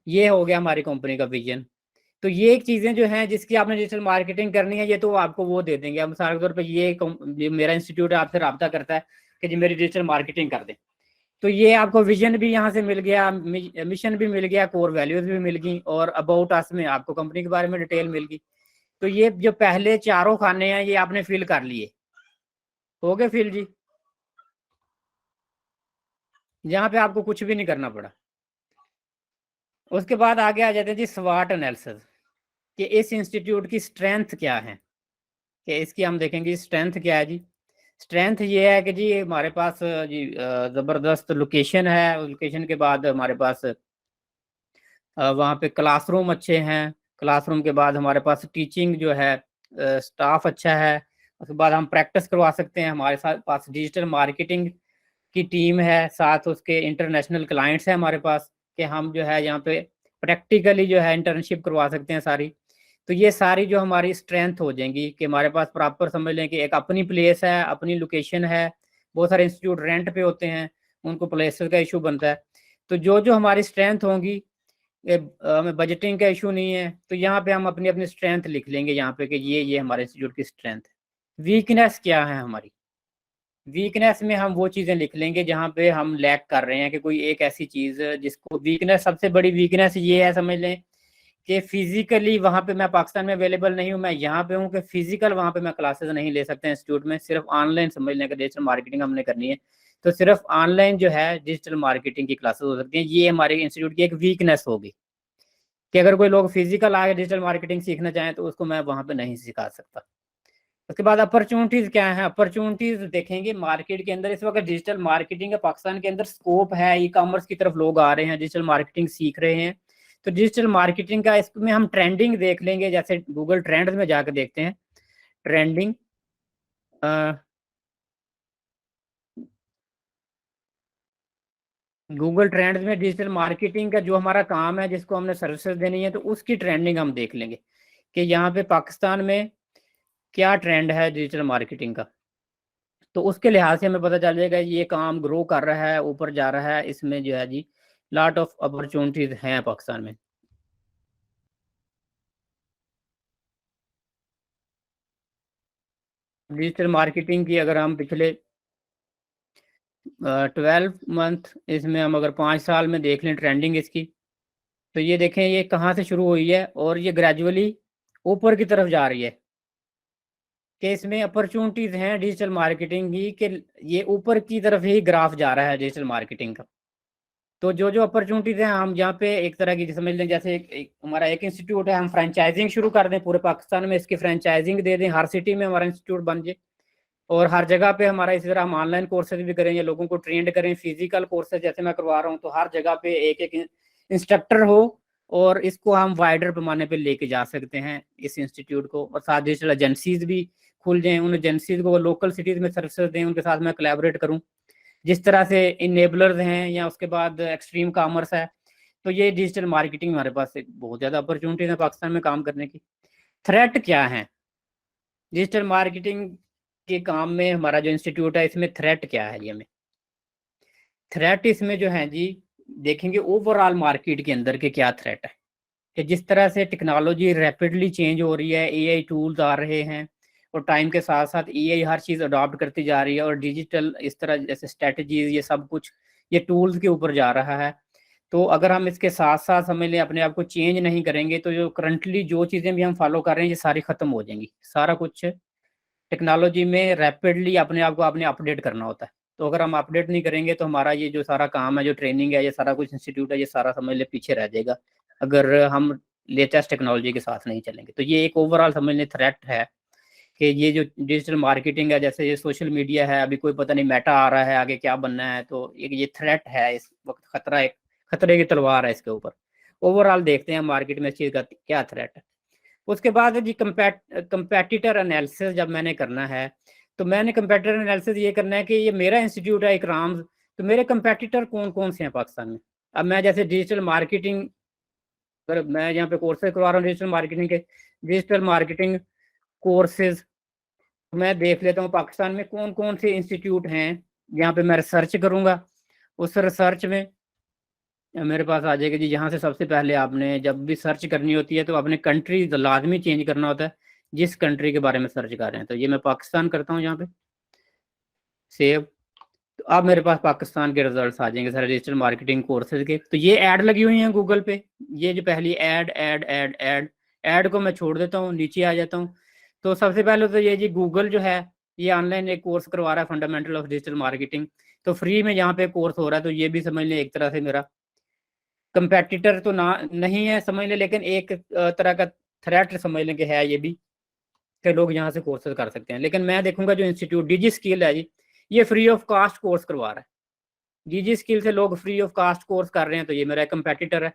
ये हो गया हमारी company का vision. तो ये एक चीजें जो हैं जिसकी आपने डिजिटल मार्केटिंग करनी है, ये तो आपको वो दे देंगे। हम मिसाल के तौर पर ये मेरा इंस्टीट्यूट है, आपसे रब्ता करता है कि जी मेरी डिजिटल मार्केटिंग कर दें, तो ये आपको विजन भी यहाँ से मिल गया, मिशन भी मिल गया, कोर वैल्यूज भी मिल गई, और अबाउट अस में आपको कंपनी के बारे में डिटेल मिल गई। तो ये जो पहले चारों खाने हैं ये आपने फिल कर लिए, हो गए फिल जी। यहाँ पे आपको कुछ भी नहीं करना पड़ा। उसके बाद आगे आ जाते हैं जी स्वॉट एनालिसिस, कि इस इंस्टीट्यूट की स्ट्रेंथ क्या है, कि इसकी हम देखेंगे स्ट्रेंथ क्या है जी। स्ट्रेंथ ये है कि जी हमारे पास जी ज़बरदस्त लोकेशन है, लोकेशन के बाद हमारे पास वहाँ पे क्लासरूम अच्छे हैं, क्लासरूम के बाद हमारे पास टीचिंग जो है स्टाफ अच्छा है। उसके बाद हम प्रैक्टिस करवा सकते हैं, हमारे साथ पास डिजिटल मार्केटिंग की टीम है, साथ उसके इंटरनेशनल क्लाइंट्स हैं हमारे पास, कि हम जो है यहाँ पे प्रैक्टिकली जो है इंटर्नशिप करवा सकते हैं सारी। तो ये सारी जो हमारी स्ट्रेंथ हो जाएंगी कि हमारे पास प्रॉपर समझ लें कि एक अपनी प्लेस है, अपनी लोकेशन है। बहुत सारे इंस्टीट्यूट रेंट पे होते हैं, उनको प्लेसेस का इशू बनता है। तो जो जो हमारी स्ट्रेंथ होंगी, हमें बजटिंग का इशू नहीं है, तो यहाँ पे हम अपनी अपनी स्ट्रेंथ लिख लेंगे यहाँ पे कि ये हमारे इंस्टीट्यूट की स्ट्रेंथ है। वीकनेस क्या है हमारी, वीकनेस में हम वो चीज़ें लिख लेंगे जहाँ पे हम लैक कर रहे हैं, कि कोई एक ऐसी चीज़ जिसको वीकनेस, सबसे बड़ी वीकनेस ये है समझ लें कि फिजिकली वहाँ पे मैं पाकिस्तान में अवेलेबल नहीं हूँ, मैं यहाँ पे हूँ, कि फिजिकल वहाँ पे मैं क्लासेस नहीं ले सकते इंस्टीट्यूट में, सिर्फ ऑनलाइन समझ लें कि डिजिटल मार्केटिंग हमने करनी है, तो सिर्फ ऑनलाइन जो है डिजिटल मार्केटिंग की क्लासेस हो सकती हैं। ये हमारे इंस्टीट्यूट की एक वीकनेस होगी कि अगर कोई लोग फिजिकल आगे डिजिटल मार्केटिंग सीखना चाहें तो उसको मैं वहाँ पे नहीं सिखा सकता। उसके बाद अपॉर्चुनिटीज क्या है, अपॉर्चुनिटीज देखेंगे मार्केट के अंदर। इस वक्त डिजिटल मार्केटिंग का पाकिस्तान के अंदर स्कोप है, ई कॉमर्स की तरफ लोग आ रहे हैं, डिजिटल मार्केटिंग सीख रहे हैं। तो डिजिटल मार्केटिंग का इसमें हम ट्रेंडिंग देख लेंगे, जैसे गूगल ट्रेंड्स में जाकर देखते हैं ट्रेंडिंग। गूगल ट्रेंड्स में डिजिटल मार्केटिंग का जो हमारा काम है, जिसको हमने सर्विसेज देनी है, तो उसकी ट्रेंडिंग हम देख लेंगे कि यहाँ पे पाकिस्तान में क्या ट्रेंड है डिजिटल मार्केटिंग का। तो उसके लिहाज से हमें पता चल जाएगा ये काम ग्रो कर रहा है, ऊपर जा रहा है, इसमें जो है जी लॉट ऑफ अपॉर्चुनिटीज हैं पाकिस्तान में। डिजिटल मार्केटिंग की अगर हम पिछले 12 मंथ, इसमें हम अगर 5 साल में देख लें ट्रेंडिंग इसकी, तो ये देखें ये कहाँ से शुरू हुई है और ये ग्रेजुअली ऊपर की तरफ जा रही है, कि इसमें अपॉर्चुनिटीज हैं डिजिटल मार्केटिंग की, कि ये ऊपर की तरफ ही ग्राफ जा रहा है डिजिटल मार्केटिंग का। तो जो जो अपॉर्चुनिटीज हैं, हम यहाँ पे एक तरह की समझ लें, जैसे हमारा एक इंस्टीट्यूट है, हम फ्रेंचाइजिंग शुरू कर दें पूरे पाकिस्तान में, इसकी फ्रेंचाइजिंग दे दें, हर सिटी में हमारा इंस्टीट्यूट बन जाए, और हर जगह पे हमारा इसी तरह हम ऑनलाइन कोर्सेज भी करें या लोगों को ट्रेंड करें, फिजिकल कोर्सेज जैसे मैं करवा रहा हूँ, तो हर जगह पे एक एक इंस्ट्रक्टर हो, और इसको हम वाइडर पैमाने पे लेके जा सकते हैं इस इंस्टीट्यूट को। और साथ डिजिटल एजेंसीज भी खुल जाएं, उन एजेंसीज को लोकल सिटीज़ में सर्विसेज दें, उनके साथ मैं कोलैबोरेट करूँ। जिस तरह से इनेबलर्स हैं, या उसके बाद एक्सट्रीम कॉमर्स है, तो ये डिजिटल मार्केटिंग हमारे पास एक बहुत ज़्यादा अपॉर्चुनिटी है पाकिस्तान में काम करने की। थ्रेट क्या है डिजिटल मार्केटिंग के काम में? हमारा जो इंस्टीट्यूट है इसमें थ्रेट क्या है जी? हमें थ्रेट इसमें जो है जी, देखेंगे ओवरऑल मार्केट के अंदर के क्या थ्रेट है कि जिस तरह से टेक्नोलॉजी रैपिडली चेंज हो रही है, एआई टूल्स आ रहे हैं और टाइम के साथ साथ एआई हर चीज़ अडॉप्ट करती जा रही है, और डिजिटल इस तरह जैसे स्ट्रेटजीज ये सब कुछ ये टूल्स के ऊपर जा रहा है। तो अगर हम इसके साथ साथ समझ लें अपने आप को चेंज नहीं करेंगे तो जो करंटली जो चीज़ें भी हम फॉलो कर रहे हैं ये सारी ख़त्म हो जाएंगी। सारा कुछ टेक्नोलॉजी में रैपिडली अपने आप को आपने अपडेट करना होता है। तो अगर हम अपडेट नहीं करेंगे तो हमारा ये जो सारा काम है, जो ट्रेनिंग है, ये सारा कुछ इंस्टीट्यूट है, ये सारा समझ ले पीछे रह जाएगा अगर हम लेटेस्ट टेक्नोलॉजी के साथ नहीं चलेंगे। तो ये एक ओवरऑल समझ लें थ्रेट है कि ये जो डिजिटल मार्केटिंग है, जैसे ये सोशल मीडिया है, अभी कोई पता नहीं मेटा आ रहा है, आगे क्या बनना है, तो एक ये थ्रेट है इस वक्त, खतरा, एक खतरे की तलवार है इसके ऊपर। ओवरऑल देखते हैं मार्केट में इस चीज़ का क्या थ्रेट है। उसके बाद जी कंपेटिटर एनालिसिस जब मैंने करना है, तो मैंने कंपेटिटर एनालिसिस ये करना है कि ये मेरा इंस्टीट्यूट है इकराम्स, तो मेरे कंपेटिटर कौन कौन से हैं पाकिस्तान में। अब मैं जैसे डिजिटल मार्केटिंग, अगर मैं यहाँ पे कोर्सेज करवा रहा हूँ डिजिटल मार्केटिंग कोर्सेज, मैं देख लेता हूँ पाकिस्तान में कौन कौन से इंस्टीट्यूट हैं, यहाँ पे मैं रिसर्च करूँगा। उस रिसर्च में मेरे पास आ जाएगा जी, यहाँ से सबसे पहले आपने जब भी सर्च करनी होती है तो अपने कंट्री लाजमी चेंज करना होता है, जिस कंट्री के बारे में सर्च कर रहे हैं। तो ये मैं पाकिस्तान करता हूँ यहाँ पे सेव, तो अब मेरे पास पाकिस्तान के रिजल्ट्स आ जाएंगे सारे डिजिटल मार्केटिंग कोर्सेज के। तो ये ऐड लगी हुई हैं गूगल पे, ये जो पहली ऐड को मैं छोड़ देता हूँ, नीचे आ जाता हूँ। तो सबसे पहले तो ये जी गूगल जो है ये ऑनलाइन एक कोर्स करवा रहा है फंडामेंटल ऑफ डिजिटल मार्केटिंग, तो फ्री में यहाँ पे कोर्स हो रहा है। तो ये भी समझ लें एक तरह से मेरा कंपेटिटर तो ना नहीं है समझ लें, लेकिन एक तरह का थ्रेट समझ लें कि है ये भी, कि लोग यहाँ से कोर्सेज कर सकते हैं। लेकिन मैं देखूंगा जो इंस्टीट्यूट डिजी स्किल है जी, ये फ्री ऑफ कास्ट कोर्स करवा रहा है। डिजी स्किल से लोग फ्री ऑफ कास्ट कोर्स कर रहे हैं, तो ये मेरा कंपेटिटर है।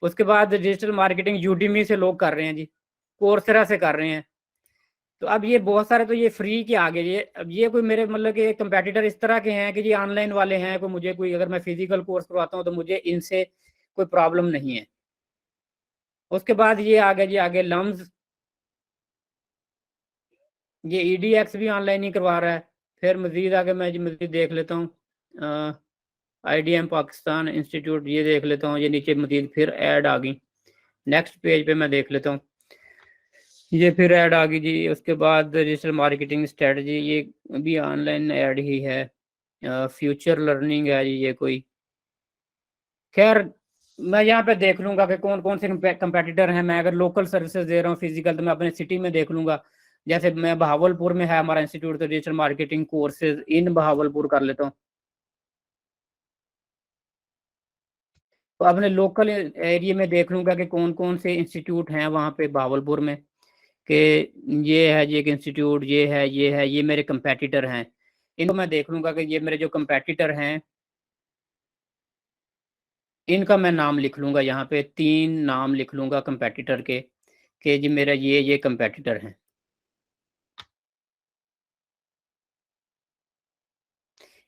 उसके बाद डिजिटल मार्केटिंग यूडीमी से लोग कर रहे हैं जी, कोर्सेरा से कर रहे हैं। तो अब ये बहुत सारे तो ये फ्री के आगे, ये अब ये कोई मेरे मतलब कि कंपेटिटर इस तरह के हैं कि जी ऑनलाइन वाले हैं, कोई मुझे कोई अगर मैं फिजिकल कोर्स करवाता हूँ तो मुझे इनसे कोई प्रॉब्लम नहीं है। उसके बाद ये आ गया जी आगे लम्स, ये EDX भी ऑनलाइन ही करवा रहा है। फिर मजीद आगे मैं जी मजीद देख लेता हूँ IDM पाकिस्तान इंस्टीट्यूट, ये देख लेता हूँ, ये नीचे मजीद फिर ऐड आ गई। नेक्स्ट पेज पे मैं देख लेता हूँ, ये फिर ऐड आ गई जी। उसके बाद डिजिटल मार्केटिंग स्ट्रेटजी, ये भी ऑनलाइन ऐड ही है। फ्यूचर लर्निंग है जी ये कोई, खैर मैं यहाँ पे देख लूंगा कि कौन कौन से कंपेटिटर हैं। मैं अगर लोकल सर्विसेज दे रहा हूँ फिजिकल, तो मैं अपने सिटी में देख लूंगा। जैसे मैं बहावलपुर में है हमारा इंस्टीट्यूट, तो digital marketing courses in Bahawalpur कर लेता हूँ। तो अपने लोकल एरिया में देख लूंगा कि कौन कौन से इंस्टीट्यूट हैं वहाँ पे बहावलपुर में, कि ये है जी एक इंस्टीट्यूट, ये मेरे कंपेटिटर हैं। इनको मैं देख लूंगा कि ये मेरे जो कंपेटिटर हैं इनका मैं नाम लिख लूंगा, यहाँ पे 3 नाम लिख लूंगा कंपेटिटर के, कि जी मेरा ये कंपेटिटर हैं।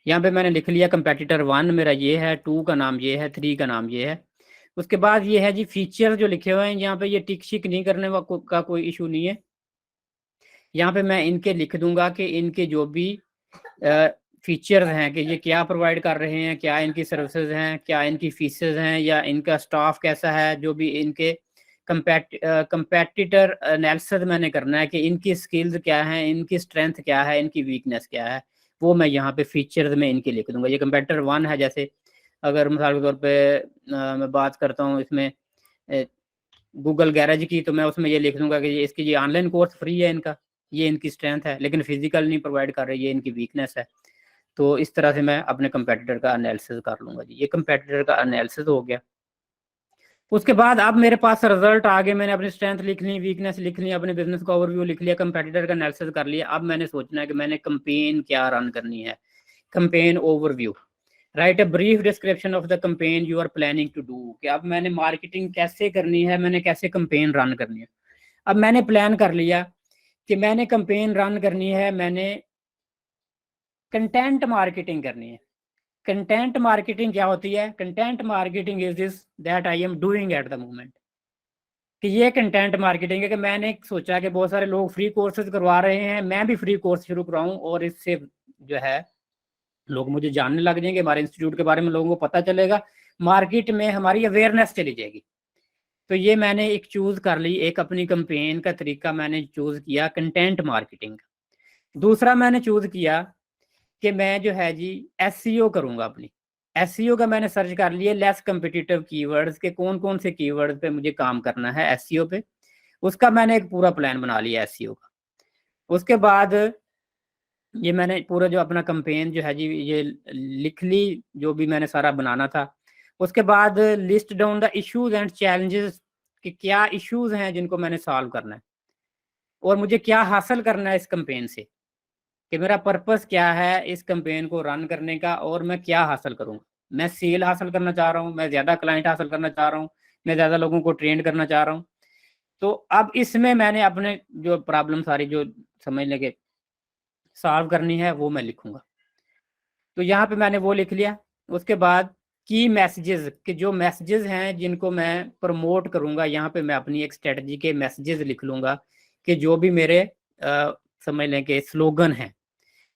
यहाँ पे मैंने लिख लिया कंपेटिटर 1 मेरा ये है, 2 का नाम ये है, 3 का नाम ये है। उसके बाद ये है जी फीचर जो लिखे हुए हैं यहाँ पे, ये टिक शिक नहीं करने का कोई इशू नहीं है। यहाँ पे मैं इनके लिख दूंगा कि इनके जो भी फीचर्स हैं कि ये क्या प्रोवाइड कर रहे हैं, क्या इनकी सर्विसेज हैं, क्या इनकी फीसेज हैं, या इनका स्टाफ कैसा है, जो भी इनके कंपेटिटर एनालिसिस मैंने करना है कि इनकी स्किल्स क्या हैं, इनकी स्ट्रेंथ क्या है, इनकी वीकनेस क्या है, वो मैं यहाँ पे फीचर्स में इनके लिख दूंगा। ये कंपेटिटर 1 है। जैसे अगर मिसाल के तौर पे मैं बात करता हूँ इसमें गूगल गैरेज की, तो मैं उसमें ये लिख दूंगा कि इसकी ये ऑनलाइन कोर्स फ्री है इनका, ये इनकी स्ट्रेंथ है, लेकिन फिजिकल नहीं प्रोवाइड कर रही, ये इनकी वीकनेस है। तो इस तरह से मैं अपने कंपेटिटर का एनालिसिस कर लूंगा जी। ये कंपेटिटर का एनालिसिस हो गया। उसके बाद अब मेरे पास रिजल्ट आ गए, मैंने अपनी स्ट्रेंथ लिख ली, वीकनेस लिख ली, अपने बिजनेस का ओवरव्यू लिख लिया, कंपेटिटर का एनालिसिस कर लिया। अब मैंने सोचना है कि मैंने कंपेन क्या रन करनी है। Campaign overview, write a brief description of the campaign you are planning to do, कि अब मैंने मार्केटिंग कैसे करनी है, मैंने कैसे कंपेन रन करनी है। अब मैंने प्लान कर लिया कि मैंने कंपेन रन करनी है, मैंने कंटेंट मार्केटिंग करनी है। कंटेंट मार्केटिंग क्या होती है? Content marketing is this that I am doing at the moment, कि ये कंटेंट मार्केटिंग है कि मैंने सोचा कि बहुत सारे लोग फ्री कोर्सेज करवा रहे हैं, मैं भी फ्री कोर्स शुरू कराऊं और इससे जो है लोग मुझे जानने लग जाएंगे, हमारे इंस्टीट्यूट के बारे में लोगों को पता चलेगा, मार्केट में हमारी अवेयरनेस चली जाएगी। तो ये मैंने एक चूज कर ली, एक अपनी कंपेन का तरीका मैंने चूज किया कंटेंट मार्केटिंग। दूसरा मैंने चूज किया कि मैं जो है जी एसईओ करूंगा अपनी। एसईओ का मैंने सर्च कर लिया, लेस कम्पिटिटिव कीवर्ड्स के कौन कौन से कीवर्ड्स पे मुझे काम करना है एसईओ पे, उसका मैंने एक पूरा प्लान बना लिया एसईओ का। उसके बाद ये मैंने पूरा जो अपना कंपेन जो है जी ये लिख ली, जो भी मैंने सारा बनाना था। उसके बाद list down the issues and challenges, कि क्या इश्यूज हैं जिनको मैंने सॉल्व करना है और मुझे क्या हासिल करना है इस कंपेन से, कि मेरा पर्पस क्या है इस कंपेन को रन करने का और मैं क्या हासिल करूंगा। मैं सेल हासिल करना चाह रहा हूँ, मैं ज़्यादा क्लाइंट हासिल करना चाह रहा हूँ, मैं ज़्यादा लोगों को ट्रेन करना चाह रहा हूँ। तो अब इसमें मैंने अपने जो प्रॉब्लम सारी जो समझ लेके सॉल्व करनी है वो मैं लिखूंगा। तो यहाँ पे मैंने वो लिख लिया। उसके बाद की मैसेजेस, कि जो मैसेजेस हैं जिनको मैं प्रमोट करूंगा, यहाँ पे मैं अपनी एक स्ट्रेटजी के मैसेजेस लिख लूंगा, कि जो भी मेरे समझ लें कि स्लोगन है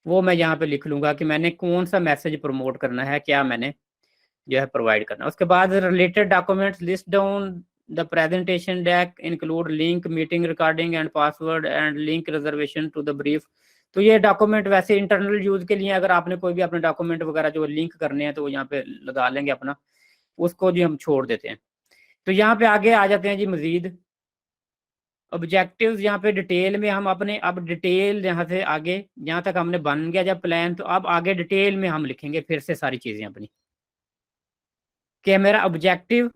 वो मैं यहाँ पे लिख लूंगा कि मैंने कौन सा मैसेज प्रमोट करना है, क्या मैंने जो है प्रोवाइड करना है। उसके बाद related documents, list down the presentation deck, include link, meeting recording and password and link reservation to the brief. तो ये डॉक्यूमेंट वैसे इंटरनल यूज के लिए, अगर आपने कोई भी अपने डॉक्यूमेंट वगैरह जो लिंक करने हैं तो वो यहाँ पे लगा लेंगे अपना, उसको जी हम छोड़ देते हैं। तो यहाँ पे आगे आ जाते हैं जी मजीद ऑब्जेक्टिव्स। यहाँ पे डिटेल में हम अपने, अब डिटेल यहाँ से आगे जहाँ तक हमने बन गया जब प्लान, तो अब आगे डिटेल में हम लिखेंगे फिर से सारी चीज़ें अपनी, कि मेरा ऑब्जेक्टिव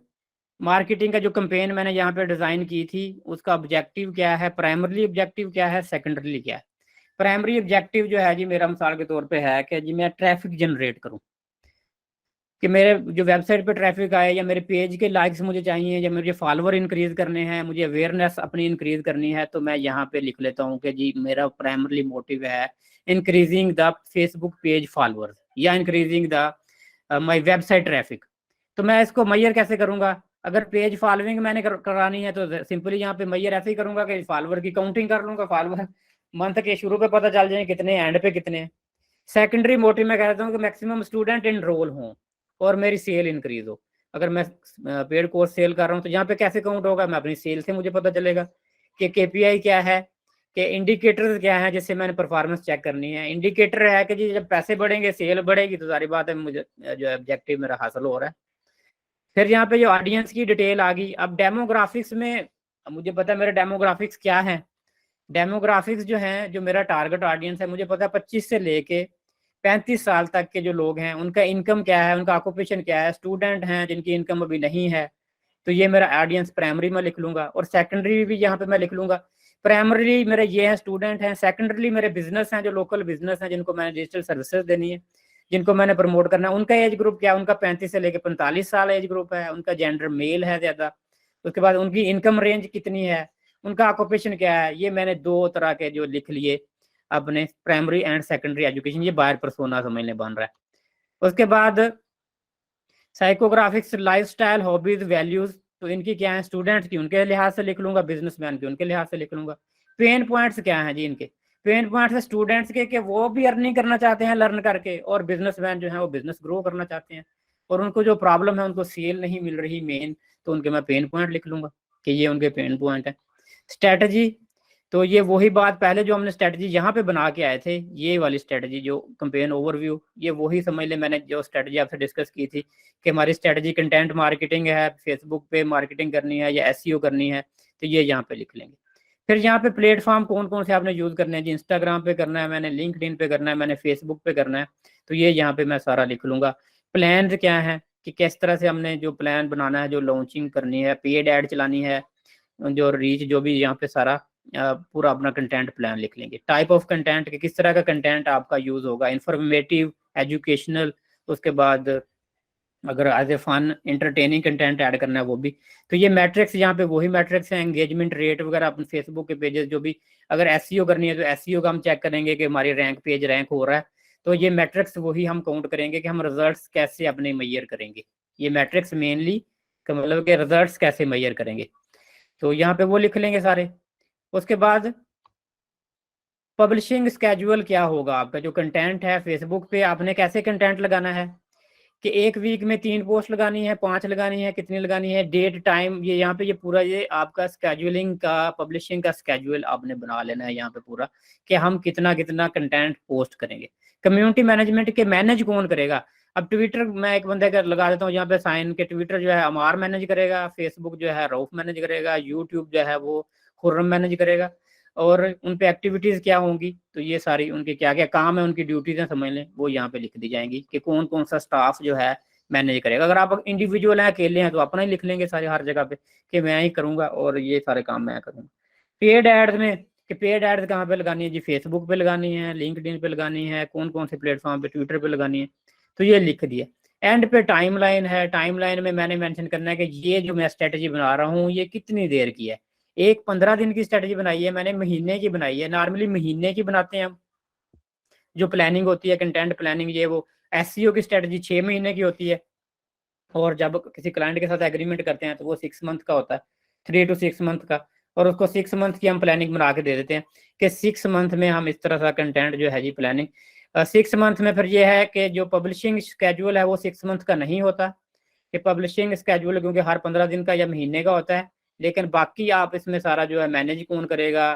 मार्केटिंग का जो कंपेन मैंने यहाँ पे डिज़ाइन की थी उसका ऑब्जेक्टिव क्या है, प्राइमरी ऑब्जेक्टिव क्या है, सेकेंडरी क्या है। प्राइमरी ऑब्जेक्टिव जो है जी मेरा मिसाल के तौर पे है कि जी मैं ट्रैफिक जनरेट करूँ, कि मेरे जो वेबसाइट पे ट्रैफिक आए, या मेरे पेज के लाइक्स मुझे चाहिए, या मुझे फॉलोवर इंक्रीज करने हैं, मुझे अवेयरनेस अपनी इंक्रीज करनी है, तो मैं यहाँ पे लिख लेता हूँ कि जी मेरा प्राइमरी मोटिव है increasing the Facebook page followers या increasing the my website traffic. तो मैं इसको मैयर कैसे करूँगा? अगर पेज फॉलोइंग मैंने करानी है तो सिंपली यहाँ पे मैयर ऐसे ही करूँगा कि फॉलोवर की काउंटिंग कर लूँगा, फॉलोवर मंथ के शुरू पे पता चल जाए कितने, एंड पे कितने। सेकेंडरी मोटिव मैं कहता हूँ कि मैक्सिमम स्टूडेंट इनरोल हों और मेरी सेल इंक्रीज हो। अगर मैं पेड कोर्स सेल कर रहा हूँ तो यहाँ पे कैसे काउंट होगा? मैं अपनी सेल से मुझे पता चलेगा कि केपीआई क्या है, कि इंडिकेटर्स क्या है जिससे मैंने परफॉर्मेंस चेक करनी है। इंडिकेटर है कि जी जब पैसे बढ़ेंगे सेल बढ़ेगी, तो सारी बात है मुझे जो ऑब्जेक्टिव मेरा हासिल हो रहा है। फिर यहाँ पे जो ऑडियंस की डिटेल आ गई। अब डेमोग्राफिक्स में मुझे पता है मेरे डेमोग्राफिक्स क्या है। डेमोग्राफिक्स जो है, जो मेरा टारगेट ऑडियंस है, मुझे पता है 25 से लेके 35 साल तक के जो लोग हैं उनका इनकम क्या है, उनका ऑक्यूपेशन क्या है। स्टूडेंट हैं जिनकी इनकम अभी नहीं है, तो ये मेरा ऑडियंस प्राइमरी में लिख लूंगा, और सेकेंडरी भी यहाँ पे मैं लिख लूंगा। प्राइमरी मेरे ये हैं स्टूडेंट हैं, सेकेंडरी मेरे बिजनेस हैं, जो लोकल बिजनेस हैं जिनको मैंने डिजिटल सर्विसेज देनी है, जिनको मैंने प्रमोट करना है। उनका एज ग्रुप क्या है? उनका 35 से लेकर 45 साल एज ग्रुप है, उनका जेंडर मेल है ज़्यादा। उसके बाद उनकी इनकम रेंज कितनी है, उनका ऑक्यूपेशन क्या है। ये मैंने 2 तरह के जो लिख लिए अपने प्राइमरी एंड सेकेंडरी एजुकेशन, ये बायर पर्सोना समझने बन रहा है। उसके बाद साइकोग्राफिक्स, लाइफस्टाइल, हॉबीज, वैल्यूज, तो इनकी क्या है? स्टूडेंट्स की उनके लिहाज से लिख लूंगा, बिजनेसमैन की उनके लिहाज से लिख लूंगा। पेन पॉइंट्स क्या है जी इनके? पेन पॉइंट्स है स्टूडेंट्स के, कि वो भी अर्निंग करना चाहते हैं लर्न करके, और बिजनेसमैन जो है वो बिजनेस ग्रो करना चाहते हैं, और उनको जो प्रॉब्लम है उनको सेल नहीं मिल रही मेन, तो उनके मैं पेन पॉइंट लिख लूंगा कि ये उनके पेन पॉइंट है। स्ट्रेटजी, तो ये वही बात पहले जो हमने स्ट्रेटजी यहाँ पे बना के आए थे, ये वाली स्ट्रेटजी जो कंपेन ओवरव्यू, ये वही समझ ले मैंने जो स्ट्रेटजी आपसे डिस्कस की थी, कि हमारी स्ट्रेटजी कंटेंट मार्केटिंग है, फेसबुक पे मार्केटिंग करनी है या एसईओ करनी है, तो ये यहाँ पे लिख लेंगे। फिर यहाँ पे प्लेटफॉर्म कौन कौन से आपने यूज करने हैं जी? इंस्टाग्राम पे करना है मैंने, लिंक्डइन पे करना है मैंने, फेसबुक पे करना है, तो ये यहाँ पे मैं सारा लिख लूंगा। प्लान क्या है कि किस तरह से हमने जो प्लान बनाना है, जो लॉन्चिंग करनी है, पेड ऐड चलानी है, जो रीच, जो भी यहाँ पे सारा पूरा अपना कंटेंट प्लान लिख लेंगे। टाइप ऑफ कंटेंट, कि किस तरह का कंटेंट आपका यूज होगा, इंफॉर्मेटिव, एजुकेशनल, उसके बाद अगर as a fun entertaining content add करना है वो भी। तो ये मैट्रिक्स यहाँ पे वही मैट्रिक्स हैं, एंगेजमेंट रेट वगैरह अपने फेसबुक के पेजेस जो भी, अगर एसईओ करनी है तो एसईओ का हम चेक करेंगे कि हमारी रैंक पेज रैंक हो रहा है, तो ये मैट्रिक्स वही हम काउंट करेंगे कि हम रिजल्ट्स कैसे अपने मेजर करेंगे। ये मैट्रिक्स मेनली का मतलब कि रिजल्ट्स कैसे मेजर करेंगे, तो यहाँ पे वो लिख लेंगे सारे। उसके बाद पब्लिशिंग स्केड्यूल क्या होगा, आपका जो कंटेंट है फेसबुक पे आपने कैसे कंटेंट लगाना है, कि एक वीक में 3 पोस्ट लगानी है, 5 लगानी है, कितनी लगानी है, डेट टाइम, ये यहाँ पे ये पूरा ये आपका स्केड्यूलिंग का पब्लिशिंग का स्केड्यूल आपने बना लेना है यहाँ पे पूरा, कि हम कितना कितना कंटेंट पोस्ट करेंगे। कम्युनिटी मैनेजमेंट के मैनेज कौन करेगा, अब ट्विटर मैं एक बंदे का लगा देता हूँ यहाँ पे साइन के, ट्विटर जो है अमार मैनेज करेगा, फेसबुक जो है रऊफ मैनेज करेगा, यूट्यूब जो है वो खुर्रम मैनेज करेगा, और उन पे एक्टिविटीज क्या होंगी, तो ये सारी उनके क्या क्या काम है, उनकी ड्यूटीज हैं समझ लें, वो यहाँ पे लिख दी जाएंगी कि कौन कौन सा स्टाफ जो है मैनेज करेगा। अगर आप इंडिविजुअल हैं, अकेले हैं, तो अपना ही लिख लेंगे सारे हर जगह पे कि मैं ही करूंगा और ये सारे काम मैं करूंगा। पेड एड्स में कि पेड एड्स कहाँ पे लगानी है जी, फेसबुक पे लगानी है, लिंक्डइन पे लगानी है, कौन कौन से प्लेटफॉर्म पे, ट्विटर पे लगानी है, तो ये लिख दिया। एंड पे टाइमलाइन है, टाइमलाइन में मैंने मेंशन करना है कि ये जो मैं स्ट्रेटजी बना रहा हूँ ये कितनी देर की है। एक 15 दिन की स्ट्रेटजी बनाई है मैंने, महीने की बनाई है, नॉर्मली महीने की बनाते हैं हम। जो प्लानिंग होती है कंटेंट प्लानिंग, ये वो एसईओ की स्ट्रेटजी 6 महीने की होती है, और जब किसी क्लाइंट के साथ एग्रीमेंट करते हैं तो वो 6 मंथ का होता है, 3 to 6 मंथ का, और उसको 6 मंथ की हम प्लानिंग बना के दे देते हैं कि 6 मंथ में हम इस तरह का कंटेंट जो है जी प्लानिंग 6 मंथ में। फिर ये है कि जो पब्लिशिंग स्केड्यूल है वो 6 मंथ का नहीं होता, कि पब्लिशिंग स्केड्यूल क्योंकि हर 15 दिन का या महीने का होता है, लेकिन बाकी आप इसमें सारा जो है मैनेज कौन करेगा,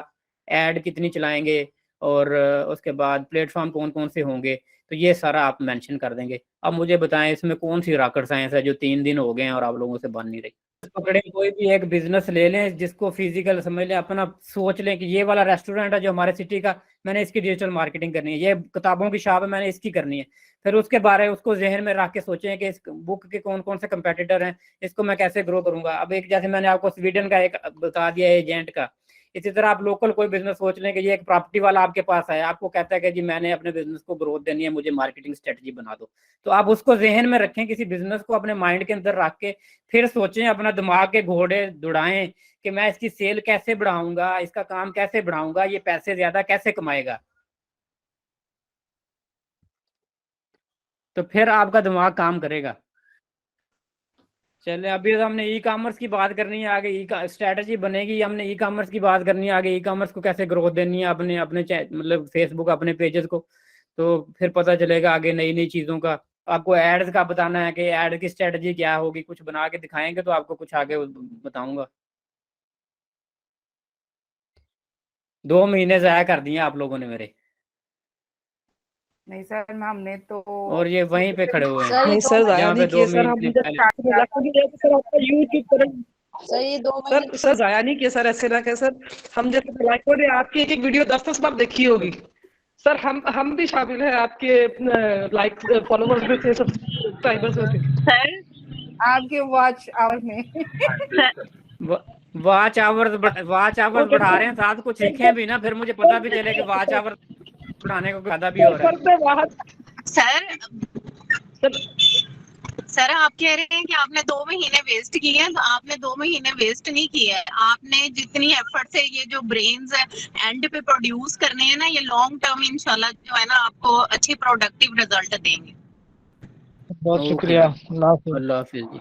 ऐड कितनी चलाएंगे, और उसके बाद प्लेटफॉर्म कौन कौन से होंगे, तो ये सारा आप मेंशन कर देंगे। अब मुझे बताएं इसमें कौन सी रॉकेट साइंस है जो 3 दिन हो गए हैं और आप लोगों से बन नहीं रही। पकड़े कोई भी एक बिजनेस ले लें जिसको फिजिकल समझ लें, अपना सोच लें कि ये वाला रेस्टोरेंट है जो हमारे सिटी का, मैंने इसकी डिजिटल मार्केटिंग करनी है, ये किताबों की शॉप है मैंने इसकी करनी है। फिर उसके बारे में उसको जहन में रख के सोचें कि इस बुक के कौन कौन से कंपेटिटर हैं, इसको मैं कैसे ग्रो करूंगा। अब एक जैसे मैंने आपको स्वीडन का एक बता दिया एजेंट का, इसी तरह आप लोकल कोई बिजनेस सोच लें कि ये एक प्रॉपर्टी वाला आपके पास है, आपको कहता है कि जी मैंने अपने बिजनेस को ग्रोथ देनी है, मुझे मार्केटिंग स्ट्रेटजी बना दो, तो आप उसको जहन में रखें, किसी बिजनेस को अपने माइंड के अंदर रख के फिर सोचें, अपना दिमाग के घोड़े दौड़ाएं कि मैं इसकी सेल कैसे बढ़ाऊंगा, इसका काम कैसे बढ़ाऊंगा, ये पैसे ज्यादा कैसे कमाएगा, तो फिर आपका दिमाग काम करेगा। चले अभी तो हमने ई कॉमर्स की बात करनी है, आगे ई स्ट्रैटेजी बनेगी, हमने ई कॉमर्स की बात करनी है, आगे ई कॉमर्स को कैसे ग्रोथ देनी है अपने अपने मतलब फेसबुक अपने पेजेस को, तो फिर पता चलेगा आगे नई नई चीज़ों का। आपको एड्स का बताना है कि एड की स्ट्रैटेजी क्या होगी, कुछ बना के दिखाएंगे तो आपको कुछ आगे बताऊंगा। 2 महीने ज़ाया कर दिए आप लोगों ने मेरे, नहीं सर हमने तो और ये वहीं पे खड़े हुए हैं सर नहीं सर जाया यहाँ पे नहीं 2 किए सर, हम महीने जब पहले। स्टार्ट में लगा दिया तो सर आपका यूट्यूब पर सर ये 2 सर महीने सर जाया नहीं किया सर, ऐसे ना कहे सर। हम जैसे लाइक हो रहे आपकी एक एक वीडियो 10-10 बार देखी होगी सर, हम भी शामिल है आपके लाइक फॉलोवर्स में थे, सब्सक्राइबर्स में थे सर आपके वॉच आवर में वॉच आवर्स बढ़ा रहे हैं, साथ कुछ सीखें भी ना, फिर मुझे पता भी चले कि वॉच आवर बढ़ाने को ज्यादा भी हो रहा है। सर मैं वहाँ सर आप कह रहे हैं कि आपने 2 महीने वेस्ट किए हैं, तो आपने 2 महीने वेस्ट नहीं किए हैं। आपने जितनी एफर्ट से ये जो ब्रेन्स है एंड पे प्रोड्यूस करने हैं ना, ये लॉन्ग टर्म इंशाल्लाह जो है ना आपको अच्छी प्रोडक्टिव रिजल्ट देंगे। बहुत शुक्रिया, अल्लाह हाफिज। अल्लाह हाफिज जी।